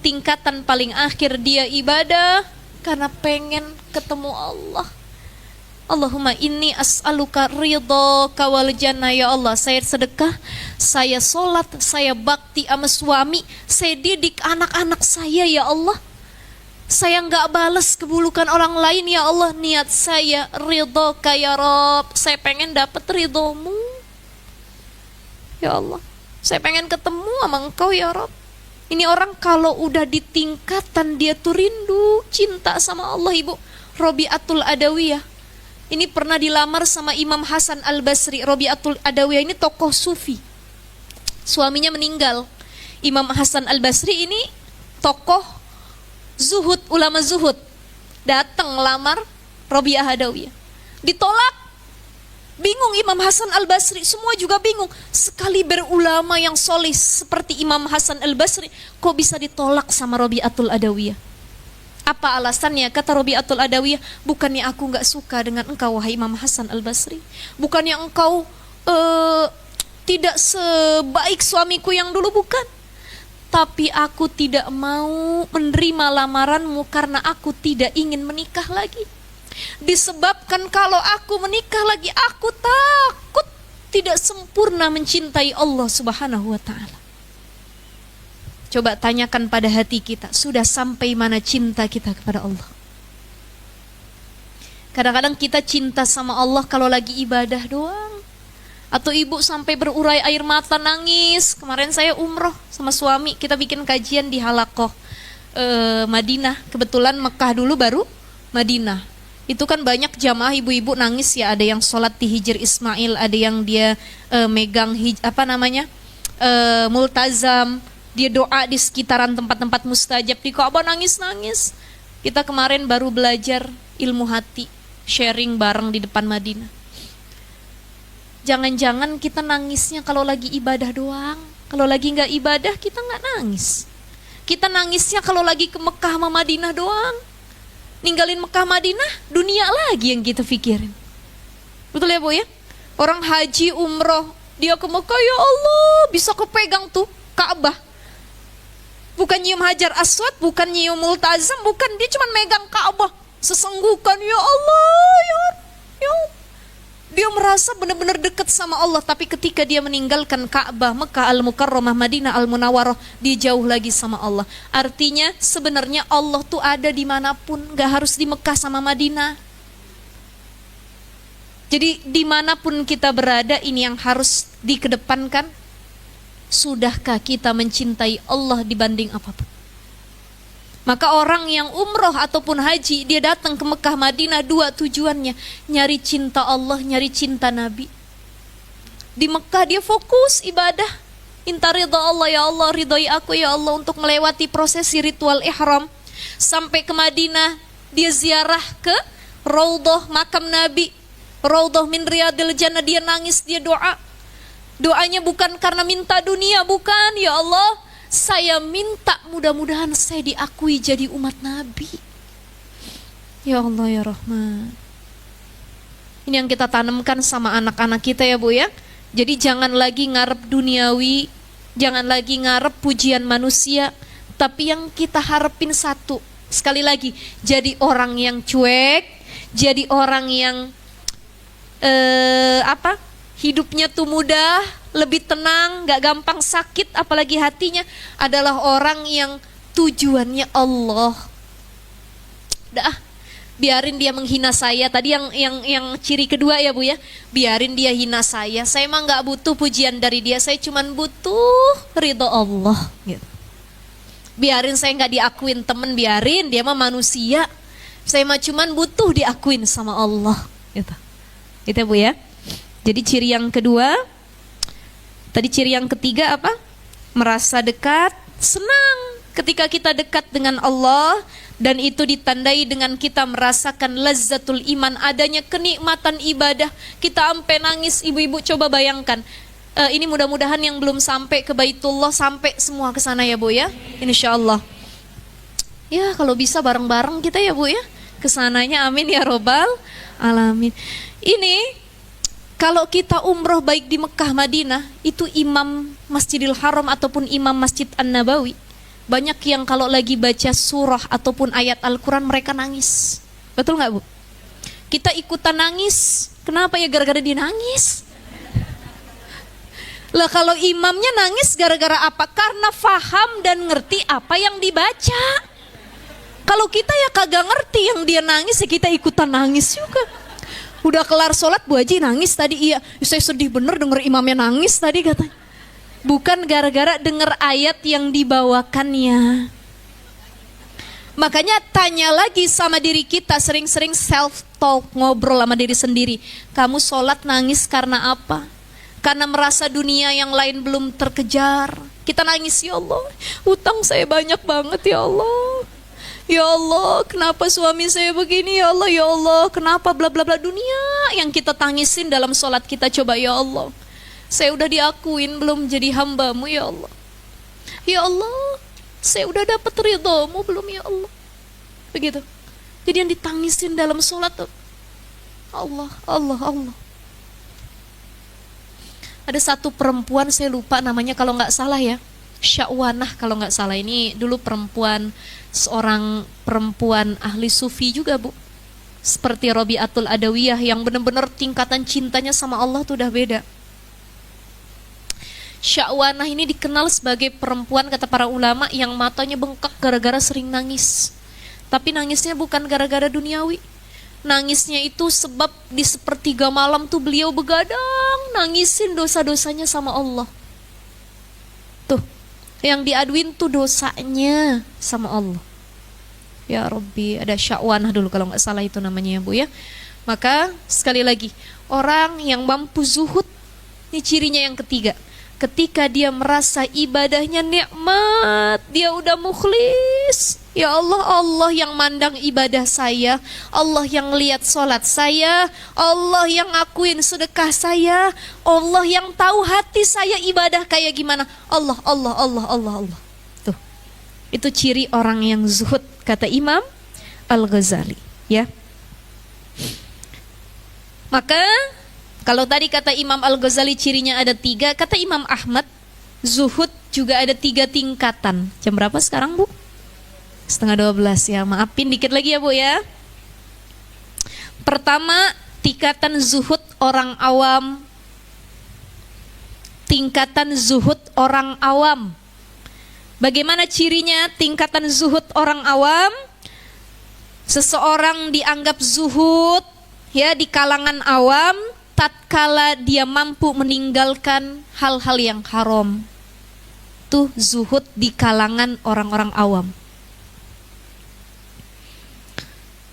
Tingkatan paling akhir dia ibadah karena pengen ketemu Allah. Allahumma inni as'aluka ridhaka wal jannah. Ya Allah, saya sedekah, saya sholat, saya bakti sama suami, saya didik anak-anak saya ya Allah. Saya nggak balas keburukan orang lain ya Allah. Niat saya ridhaka ya Rabb, saya pengen dapat ridhomu ya Allah. Saya pengen ketemu sama Engkau ya Rabb. Ini orang kalau udah di tingkatan dia tuh rindu, cinta sama Allah ibu. Robi'atul Adawiyah, ini pernah dilamar sama Imam Hasan Al-Basri. Rabi'atul Adawiyah ini tokoh sufi. Suaminya meninggal. Imam Hasan Al-Basri ini tokoh zuhud, ulama zuhud. Datang lamar Rabi'ah Adawiyah. Ditolak. Bingung Imam Hasan Al-Basri, semua juga bingung. Sekali berulama yang soleh seperti Imam Hasan Al-Basri, kok bisa ditolak sama Rabi'atul Adawiyah? Apa alasannya? Kata Rabi'atul Adawiyah, bukannya aku gak suka dengan engkau wahai Imam Hasan Al-Basri, bukannya engkau tidak sebaik suamiku yang dulu, bukan. Tapi aku tidak mau menerima lamaranmu karena aku tidak ingin menikah lagi. Disebabkan kalau aku menikah lagi, aku takut tidak sempurna mencintai Allah Subhanahu wa ta'ala. Coba tanyakan pada hati kita, sudah sampai mana cinta kita kepada Allah? Kadang-kadang kita cinta sama Allah kalau lagi ibadah doang. Atau ibu sampai berurai air mata nangis. Kemarin saya umroh sama suami, kita bikin kajian di Halaqah Madinah. Kebetulan Mekah dulu baru Madinah. Itu kan banyak jamaah ibu-ibu nangis ya, ada yang sholat di Hijr Ismail, ada yang dia megang multazam, dia doa di sekitaran tempat-tempat mustajab di Ka'bah, nangis-nangis. Kita kemarin baru belajar ilmu hati, sharing bareng di depan Madinah. Jangan-jangan kita nangisnya kalau lagi ibadah doang, kalau lagi nggak ibadah kita nggak nangis. Kita nangisnya kalau lagi ke Mekah sama Madinah doang. Ninggalin Mekah Madinah, dunia lagi yang kita pikirin. Betul ya Bu ya? Orang haji umroh, dia ke Mekah, ya Allah, bisa kepegang tuh Ka'bah. Bukan nyium Hajar Aswad, bukan nyium multazam, bukan, dia cuma megang Ka'bah. Sesenggukan, ya Allah, ya Allah. Dia merasa benar-benar dekat sama Allah. Tapi ketika dia meninggalkan Ka'bah, Mekah Al-Mukarramah, Madinah Al-Munawwarah, dia jauh lagi sama Allah. Artinya sebenarnya Allah tuh ada dimanapun, gak harus di Mekah sama Madinah. Jadi dimanapun kita berada, ini yang harus dikedepankan. Sudahkah kita mencintai Allah dibanding apapun? Maka orang yang umroh ataupun haji, dia datang ke Mekah Madinah, dua tujuannya, nyari cinta Allah, nyari cinta Nabi. Di Mekah dia fokus ibadah, minta ridha Allah, ya Allah ridhoi aku ya Allah, untuk melewati prosesi ritual ihram. Sampai ke Madinah, dia ziarah ke Raudhah makam Nabi, Raudhah min riyadil jannah, dia nangis, dia doa. Doanya bukan karena minta dunia, bukan, ya Allah, saya minta mudah-mudahan saya diakui jadi umat Nabi. Ya Allah ya Rahman. Ini yang kita tanamkan sama anak-anak kita ya Bu ya. Jadi jangan lagi ngarep duniawi, jangan lagi ngarep pujian manusia, tapi yang kita harapin satu. Sekali lagi, jadi orang yang cuek, jadi orang yang hidupnya tuh mudah, lebih tenang, gak gampang sakit, apalagi hatinya adalah orang yang tujuannya Allah. Udah, biarin dia menghina saya. Tadi yang ciri kedua ya Bu ya, biarin dia hina saya. Saya emang gak butuh pujian dari dia, saya cuman butuh ridho Allah. Gitu. Biarin saya gak diakuin temen, biarin, dia mah manusia. Saya mah cuman butuh diakuin sama Allah. Gitu. Gitu ya Bu ya. Jadi ciri yang kedua. Tadi ciri yang ketiga apa? Merasa dekat, senang ketika kita dekat dengan Allah, dan itu ditandai dengan kita merasakan lazzatul iman, adanya kenikmatan ibadah. Kita sampai nangis, ibu-ibu coba bayangkan. Ini mudah-mudahan yang belum sampai ke Baitullah sampai semua ke sana ya Bu ya, insyaallah. Ya kalau bisa bareng-bareng kita ya Bu ya, kesananya, amin ya robbal alamin. Ini kalau kita umroh baik di Mekah Madinah, itu imam Masjidil Haram ataupun imam Masjid An-Nabawi, banyak yang kalau lagi baca surah ataupun ayat Al-Quran mereka nangis. Betul gak Bu? Kita ikutan nangis. Kenapa ya? Gara-gara dia nangis. Lah kalau imamnya nangis gara-gara apa? Karena faham dan ngerti apa yang dibaca. Kalau kita ya kagak ngerti yang dia nangis, ya kita ikutan nangis juga. Udah kelar sholat, Bu Haji nangis tadi, iya, saya sedih bener denger imamnya nangis tadi katanya. Bukan gara-gara denger ayat yang dibawakannya. Makanya tanya lagi sama diri kita, sering-sering self-talk, ngobrol sama diri sendiri. Kamu sholat nangis karena apa? Karena merasa dunia yang lain belum terkejar. Kita nangis, ya Allah, utang saya banyak banget ya Allah. Ya Allah, kenapa suami saya begini ya Allah, kenapa bla bla bla. Dunia yang kita tangisin dalam sholat kita, coba ya Allah. Saya udah diakuin belum jadi hambamu ya Allah. Ya Allah, saya udah dapat ridhomu belum ya Allah. Begitu. Jadi yang ditangisin dalam sholat tuh Allah, Allah, Allah. Ada satu perempuan, saya lupa namanya kalau nggak salah ya, Sya'wanah kalau nggak salah. Ini dulu seorang perempuan ahli sufi juga, Bu. Seperti Robi'atul Adawiyah yang benar-benar tingkatan cintanya sama Allah tuh udah beda. Sya'wanah ini dikenal sebagai perempuan, kata para ulama, yang matanya bengkak gara-gara sering nangis. Tapi nangisnya bukan gara-gara duniawi. Nangisnya itu sebab di sepertiga malam tuh beliau begadang nangisin dosa-dosanya sama Allah. Tuh, yang diaduin tuh dosanya sama Allah. Ya Rabbi, ada Sya'wanah dulu kalau nggak salah itu namanya ya Bu ya. Maka sekali lagi, orang yang mampu zuhud, ini cirinya yang ketiga. Ketika dia merasa ibadahnya nikmat, dia udah mukhlis. Ya Allah, Allah yang mandang ibadah saya, Allah yang lihat sholat saya, Allah yang ngakuin sedekah saya, Allah yang tahu hati saya ibadah kayak gimana. Allah, Allah, Allah, Allah, Allah. Tuh, itu ciri orang yang zuhud, kata Imam Al-Ghazali. Ya. Maka kalau tadi kata Imam Al-Ghazali cirinya ada 3, kata Imam Ahmad, zuhud juga ada 3 tingkatan. Jam berapa sekarang, Bu? 11:30 ya, maafin dikit lagi ya Bu ya. Pertama, tingkatan zuhud orang awam. Tingkatan zuhud orang awam. Bagaimana cirinya tingkatan zuhud orang awam? Seseorang dianggap zuhud ya di kalangan awam tatkala dia mampu meninggalkan hal-hal yang haram. Tuh zuhud di kalangan orang-orang awam.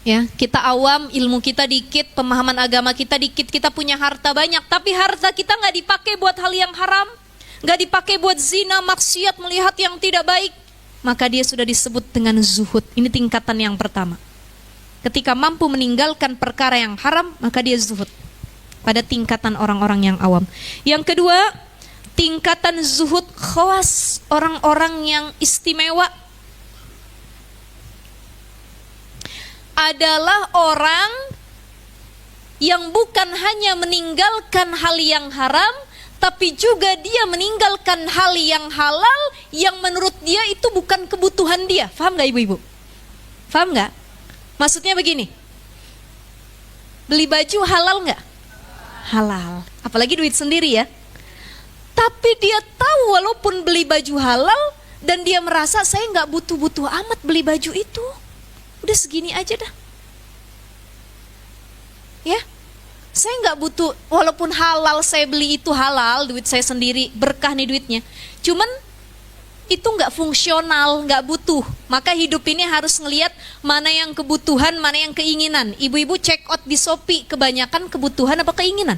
Ya, kita awam, ilmu kita dikit, pemahaman agama kita dikit, kita punya harta banyak, tapi harta kita nggak dipakai buat hal yang haram, nggak dipakai buat zina, maksiat, melihat yang tidak baik, maka dia sudah disebut dengan zuhud. Ini tingkatan yang pertama. Ketika mampu meninggalkan perkara yang haram, maka dia zuhud. Pada tingkatan orang-orang yang awam. Yang kedua, tingkatan zuhud khawas, orang-orang yang istimewa. Adalah orang yang bukan hanya meninggalkan hal yang haram, tapi juga dia meninggalkan hal yang halal yang menurut dia itu bukan kebutuhan dia. Paham gak ibu-ibu? Paham gak? Maksudnya begini, beli baju halal gak? Halal, apalagi duit sendiri ya. Tapi dia tahu walaupun beli baju halal, dan dia merasa saya gak butuh-butuh amat beli baju itu, udah segini aja dah. Ya, saya nggak butuh, walaupun halal saya beli itu halal, duit saya sendiri, berkah nih duitnya. Cuman itu nggak fungsional, nggak butuh. Maka hidup ini harus ngelihat mana yang kebutuhan, mana yang keinginan. Ibu-ibu check out di Shopee, kebanyakan kebutuhan apa keinginan?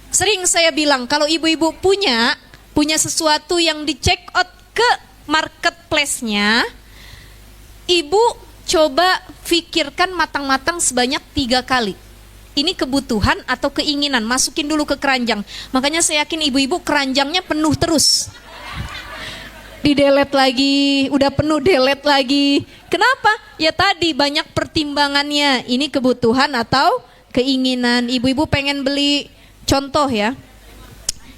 Sering saya bilang kalau ibu-ibu punya sesuatu yang di check out ke marketplace-nya, ibu coba pikirkan matang-matang sebanyak 3 kali. Ini kebutuhan atau keinginan, masukin dulu ke keranjang. Makanya saya yakin ibu-ibu keranjangnya penuh terus. Di-delete lagi, udah penuh delete lagi. Kenapa? Ya tadi banyak pertimbangannya. Ini kebutuhan atau keinginan. Ibu-ibu pengen beli, contoh ya.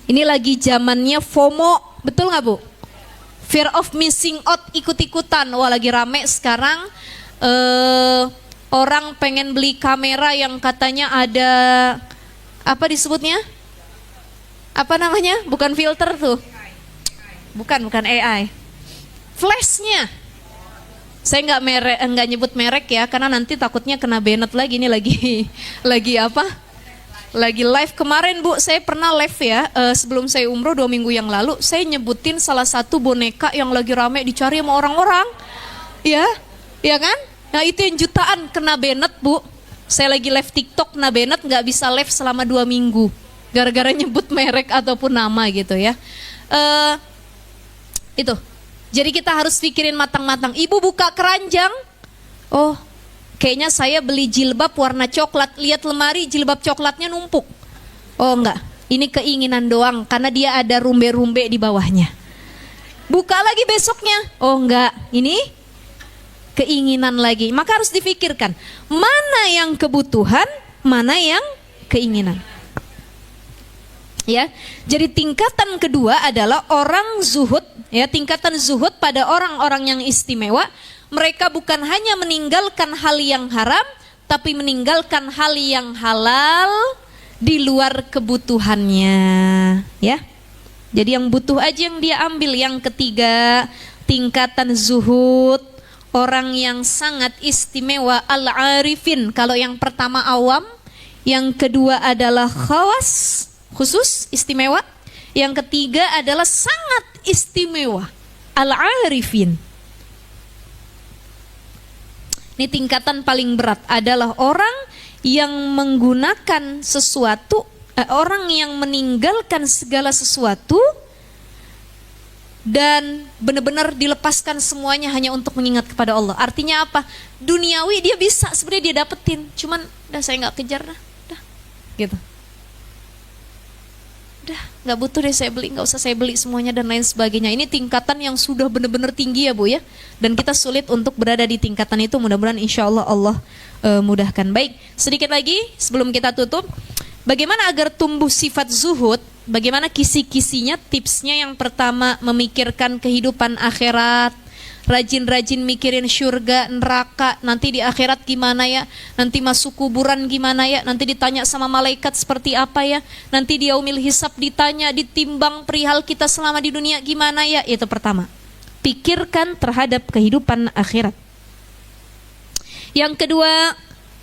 Ini lagi zamannya FOMO, betul nggak Bu? Fear of missing out, ikut-ikutan. Wah lagi rame sekarang, orang pengen beli kamera yang katanya ada, apa disebutnya? Apa namanya? Bukan filter tuh. Bukan AI. Flashnya. Saya nggak nyebut merek ya, karena nanti takutnya kena banned lagi. Ini lagi apa? Lagi live kemarin Bu, saya pernah live ya, sebelum saya umroh 2 minggu yang lalu, saya nyebutin salah satu boneka yang lagi rame dicari sama orang-orang. Ya kan? Nah itu yang jutaan kena banned Bu. Saya lagi live TikTok kena banned, gak bisa live selama 2 minggu. Gara-gara nyebut merek ataupun nama gitu ya. Itu. Jadi kita harus pikirin matang-matang. Ibu buka keranjang, oh kayaknya saya beli jilbab warna coklat, lihat lemari jilbab coklatnya numpuk. Oh enggak, ini keinginan doang karena dia ada rumbe-rumbe di bawahnya. Buka lagi besoknya, oh enggak, ini keinginan lagi. Maka harus difikirkan, mana yang kebutuhan, mana yang keinginan. Ya, jadi tingkatan kedua adalah orang zuhud, ya, tingkatan zuhud pada orang-orang yang istimewa. Mereka bukan hanya meninggalkan hal yang haram, tapi meninggalkan hal yang halal di luar kebutuhannya, ya. Jadi yang butuh aja yang dia ambil. Yang ketiga, tingkatan zuhud, orang yang sangat istimewa, al-arifin. Kalau yang pertama awam, yang kedua adalah khawas, khusus, istimewa. Yang ketiga adalah sangat istimewa, al-arifin. Ini tingkatan paling berat adalah orang yang menggunakan sesuatu, orang yang meninggalkan segala sesuatu dan benar-benar dilepaskan semuanya hanya untuk mengingat kepada Allah. Artinya apa? Duniawi dia bisa sebenarnya dia dapetin, cuman udah saya nggak kejar dah, gitu. Udah nggak butuh deh saya beli, nggak usah saya beli semuanya dan lain sebagainya. Ini tingkatan yang sudah benar-benar tinggi ya Bu ya, dan kita sulit untuk berada di tingkatan itu. Mudah-mudahan insya Allah mudahkan. Baik, sedikit lagi sebelum kita tutup, bagaimana agar tumbuh sifat zuhud, bagaimana kisi-kisinya, tipsnya. Yang pertama, memikirkan kehidupan akhirat, rajin-rajin mikirin surga, neraka, nanti di akhirat gimana ya, nanti masuk kuburan gimana ya, nanti ditanya sama malaikat seperti apa ya, nanti di yaumil hisab ditanya, ditimbang perihal kita selama di dunia gimana ya. Itu pertama, pikirkan terhadap kehidupan akhirat. Yang kedua,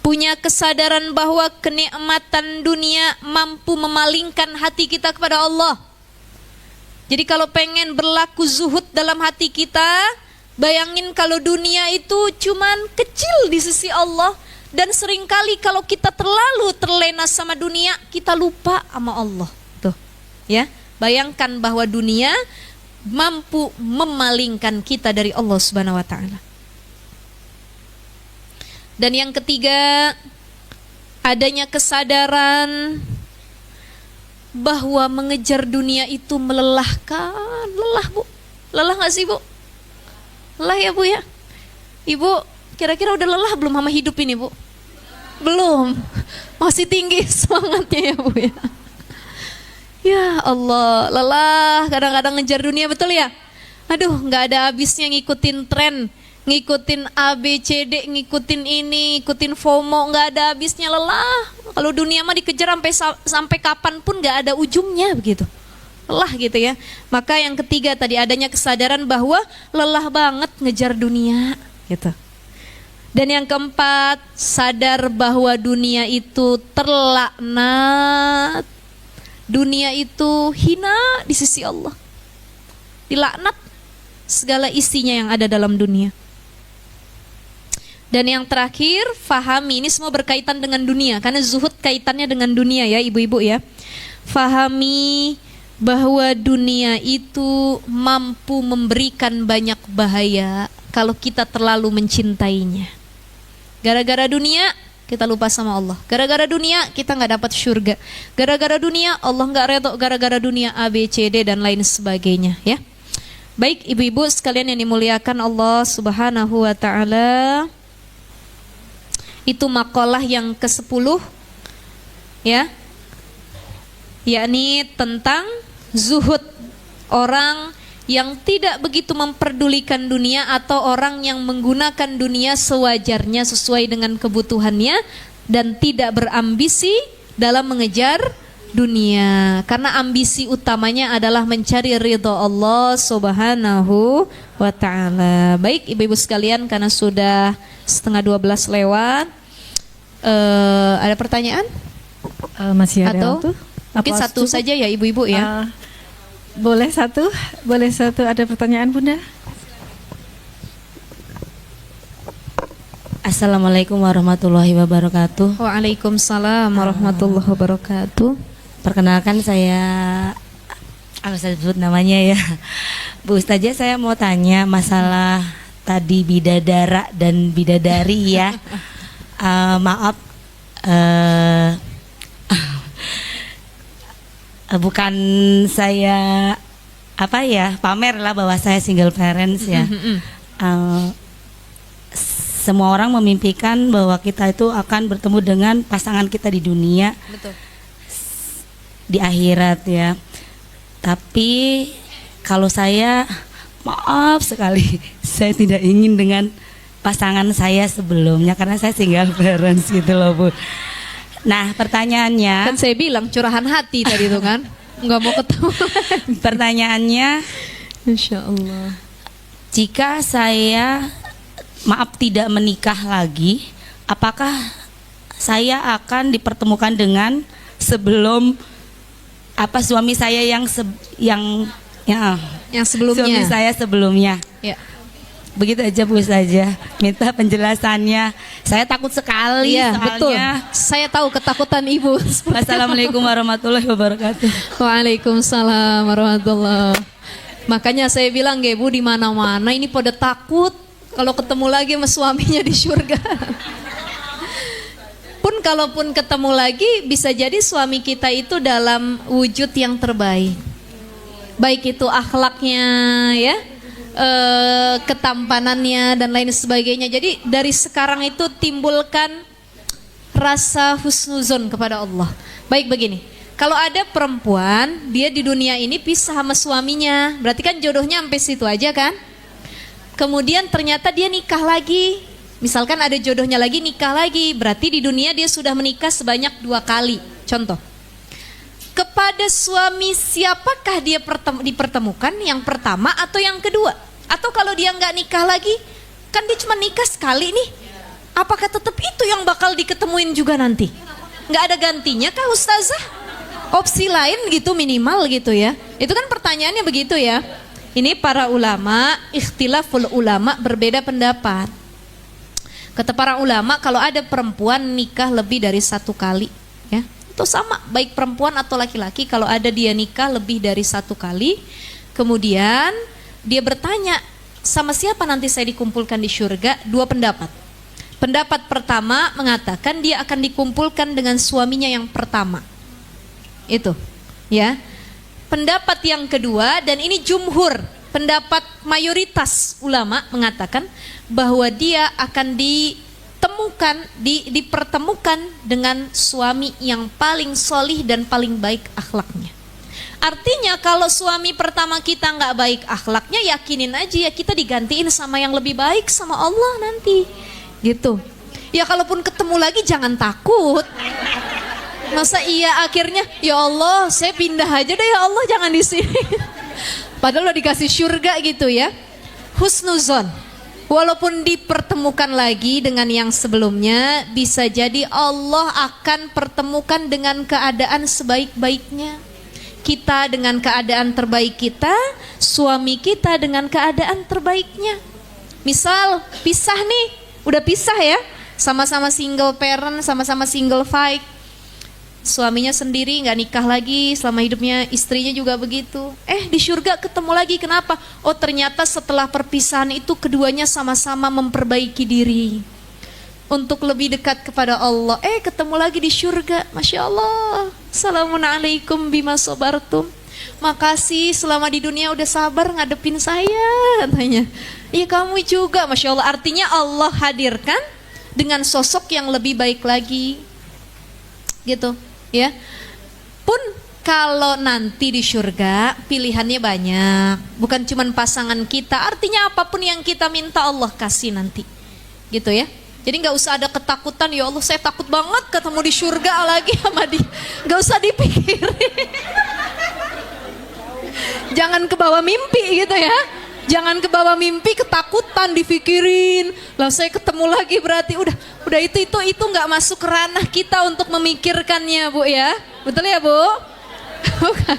punya kesadaran bahwa kenikmatan dunia mampu memalingkan hati kita kepada Allah. Jadi kalau pengen berlaku zuhud dalam hati kita, bayangin kalau dunia itu cuman kecil di sisi Allah. Dan seringkali kalau kita terlalu terlena sama dunia, kita lupa sama Allah. Tuh, ya. Bayangkan bahwa dunia mampu memalingkan kita dari Allah Subhanahu wa taala. Dan yang ketiga, adanya kesadaran bahwa mengejar dunia itu melelahkan. Lelah Bu, lelah gak sih Bu? Lelah ya Bu ya? Ibu kira-kira udah lelah belum sama hidup ini Bu? Belum, masih tinggi semangatnya ya Bu ya? Ya Allah, lelah kadang-kadang ngejar dunia, betul ya? Aduh, gak ada habisnya ngikutin tren, ngikutin A, B, C, D, ngikutin ini, ngikutin FOMO, gak ada habisnya, lelah. Kalau dunia mah dikejar sampai kapanpun gak ada ujungnya begitu. Lelah gitu ya. Maka yang ketiga tadi, adanya kesadaran bahwa lelah banget ngejar dunia gitu. Dan yang keempat, sadar bahwa dunia itu terlaknat. Dunia itu hina di sisi Allah. Dilaknat segala isinya yang ada dalam dunia. Dan yang terakhir, fahami, ini semua berkaitan dengan dunia, karena zuhud kaitannya dengan dunia ya ibu-ibu ya. Fahami bahwa dunia itu mampu memberikan banyak bahaya kalau kita terlalu mencintainya. Gara-gara dunia kita lupa sama Allah. Gara-gara dunia kita nggak dapat surga. Gara-gara dunia Allah nggak redho. Gara-gara dunia A, B, C, D dan lain sebagainya ya. Baik ibu-ibu sekalian yang dimuliakan Allah Subhanahu wa taala. Itu makalah yang ke-10 ya, yakni tentang zuhud, orang yang tidak begitu memperdulikan dunia atau orang yang menggunakan dunia sewajarnya sesuai dengan kebutuhannya dan tidak berambisi dalam mengejar dunia, karena ambisi utamanya adalah mencari ridha Allah Subhanahu wa taala. Baik ibu-ibu sekalian, karena sudah 11:30 lewat, ada pertanyaan? Masih ada Atau waktu? mungkin Apa satu cukup? saja ya ibu-ibu ya. Boleh satu? Boleh satu? Ada pertanyaan Bunda? Assalamualaikum warahmatullahi wabarakatuh. Waalaikumsalam warahmatullahi wabarakatuh. Perkenalkan saya, harus saya sebut namanya ya, Bu Ustazah. Saya mau tanya masalah tadi bidadara dan bidadari ya. Maaf, bukan saya pamer lah bahwa saya single parents ya. Semua orang memimpikan bahwa kita itu akan bertemu dengan pasangan kita di dunia, Betul. di akhirat ya. Tapi kalau saya, maaf sekali, saya tidak ingin dengan pasangan saya sebelumnya karena saya single parents gitu loh Bu. Nah pertanyaannya, Kan saya bilang curahan hati tadi itu kan, nggak mau ketemu. pertanyaannya, Insya Allah. jika saya tidak menikah lagi, apakah saya akan dipertemukan dengan sebelum suami saya yang Yang sebelumnya. suami saya sebelumnya? Ya. Begitu aja Bu saja. Minta penjelasannya. Saya takut sekali Iya betul. soalnya. Saya tahu ketakutan ibu. Wassalamualaikum warahmatullahi wabarakatuh. Waalaikumsalam warahmatullahi. Makanya saya bilang Bu, di mana-mana ini pada takut kalau ketemu lagi sama suaminya di surga. Pun kalaupun ketemu lagi, bisa jadi suami kita itu dalam wujud yang terbaik. Baik itu akhlaknya ya, ketampanannya dan lain sebagainya. Jadi dari sekarang itu timbulkan rasa husnuzon kepada Allah. Baik begini, kalau ada perempuan dia di dunia ini pisah sama suaminya, berarti kan jodohnya sampai situ aja kan. Kemudian ternyata dia nikah lagi, misalkan ada jodohnya lagi, nikah lagi, berarti di dunia dia sudah menikah sebanyak 2 kali. Contoh, kepada suami siapakah dia dipertemukan, yang pertama atau yang kedua? Atau kalau dia nggak nikah lagi, kan dia cuma nikah sekali nih, apakah tetap itu yang bakal diketemuin juga nanti? Nggak ada gantinya kah Ustazah? Opsi lain gitu minimal gitu ya. Itu kan pertanyaannya begitu ya. Ini para ulama, ikhtilaful ulama, berbeda pendapat. Kata para ulama, kalau ada perempuan nikah lebih dari 1 kali ya, itu sama, baik perempuan atau laki-laki, kalau ada dia nikah lebih dari 1 kali, kemudian dia bertanya, sama siapa nanti saya dikumpulkan di surga? 2 pendapat. Pendapat pertama mengatakan dia akan dikumpulkan dengan suaminya yang pertama. Itu ya. Pendapat yang kedua, dan ini jumhur, pendapat mayoritas ulama mengatakan bahwa dia akan dipertemukan dengan suami yang paling solih dan paling baik akhlaknya. Artinya kalau suami pertama kita nggak baik akhlaknya, yakinin aja ya kita digantiin sama yang lebih baik sama Allah nanti, gitu. Ya kalaupun ketemu lagi jangan takut. Masa iya akhirnya, ya Allah saya pindah aja deh ya Allah, jangan di sini. Padahal udah dikasih surga gitu ya. Husnuzon. Walaupun dipertemukan lagi dengan yang sebelumnya, bisa jadi Allah akan pertemukan dengan keadaan sebaik-baiknya. Kita dengan keadaan terbaik kita, suami kita dengan keadaan terbaiknya. Misal pisah nih, udah pisah ya, sama-sama single parent, sama-sama single fight. Suaminya sendiri nggak nikah lagi selama hidupnya, istrinya juga begitu. Di surga ketemu lagi, kenapa? Oh ternyata setelah perpisahan itu keduanya sama-sama memperbaiki diri untuk lebih dekat kepada Allah. Ketemu lagi di surga, Masya Allah. Assalamualaikum bima sobartum. Makasih selama di dunia udah sabar ngadepin saya, katanya. Iya kamu juga, Masya Allah. Artinya Allah hadirkan dengan sosok yang lebih baik lagi, gitu ya. Pun kalau nanti di surga pilihannya banyak, bukan cuma pasangan kita. Artinya apapun yang kita minta Allah kasih nanti, gitu ya. Jadi nggak usah ada ketakutan, ya Allah saya takut banget ketemu di surga lagi sama dia. Nggak usah dipikirin. Jangan ke bawah mimpi gitu ya. Jangan ke bawah mimpi ketakutan difikirin. Lah saya ketemu lagi berarti udah itu nggak masuk ke ranah kita untuk memikirkannya, Bu ya. Betul ya, Bu? Bukan.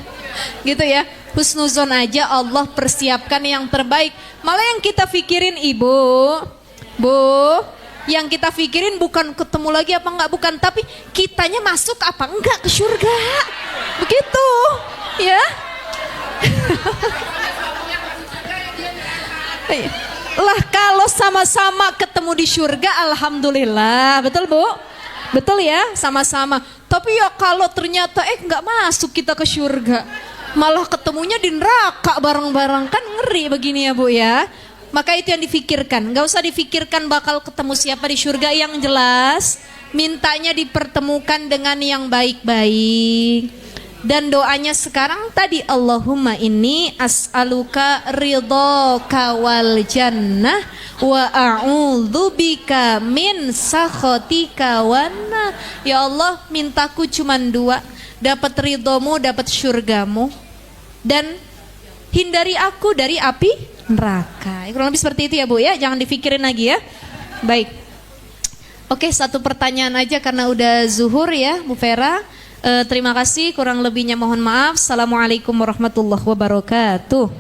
Gitu ya. Husnuzon aja, Allah persiapkan yang terbaik. Malah yang kita pikirin, Ibu, Bu, yang kita pikirin bukan ketemu lagi apa enggak, bukan, tapi kitanya masuk apa enggak ke surga. Begitu, ya. Lah kalau sama-sama ketemu di surga, alhamdulillah. Betul, Bu? Betul ya, sama-sama. Tapi ya kalau ternyata nggak masuk kita ke surga, malah ketemunya di neraka bareng-bareng, kan ngeri begini ya, Bu ya. Maka itu yang difikirkan. Nggak usah difikirkan bakal ketemu siapa di surga, yang jelas mintanya dipertemukan dengan yang baik-baik. Dan doanya sekarang tadi, Allahumma inni as'aluka ridhaka wal jannah wa a'udzubika min sakhatika wan nar. Ya Allah, mintaku cuman 2, dapat ridhomu, dapat surgamu, dan hindari aku dari api neraka. Kurang lebih seperti itu ya, Bu ya. Jangan dipikirin lagi ya. Baik. Oke, satu pertanyaan aja karena udah zuhur ya, Bu Vera. Terima kasih, kurang lebihnya mohon maaf. Assalamualaikum warahmatullahi wabarakatuh.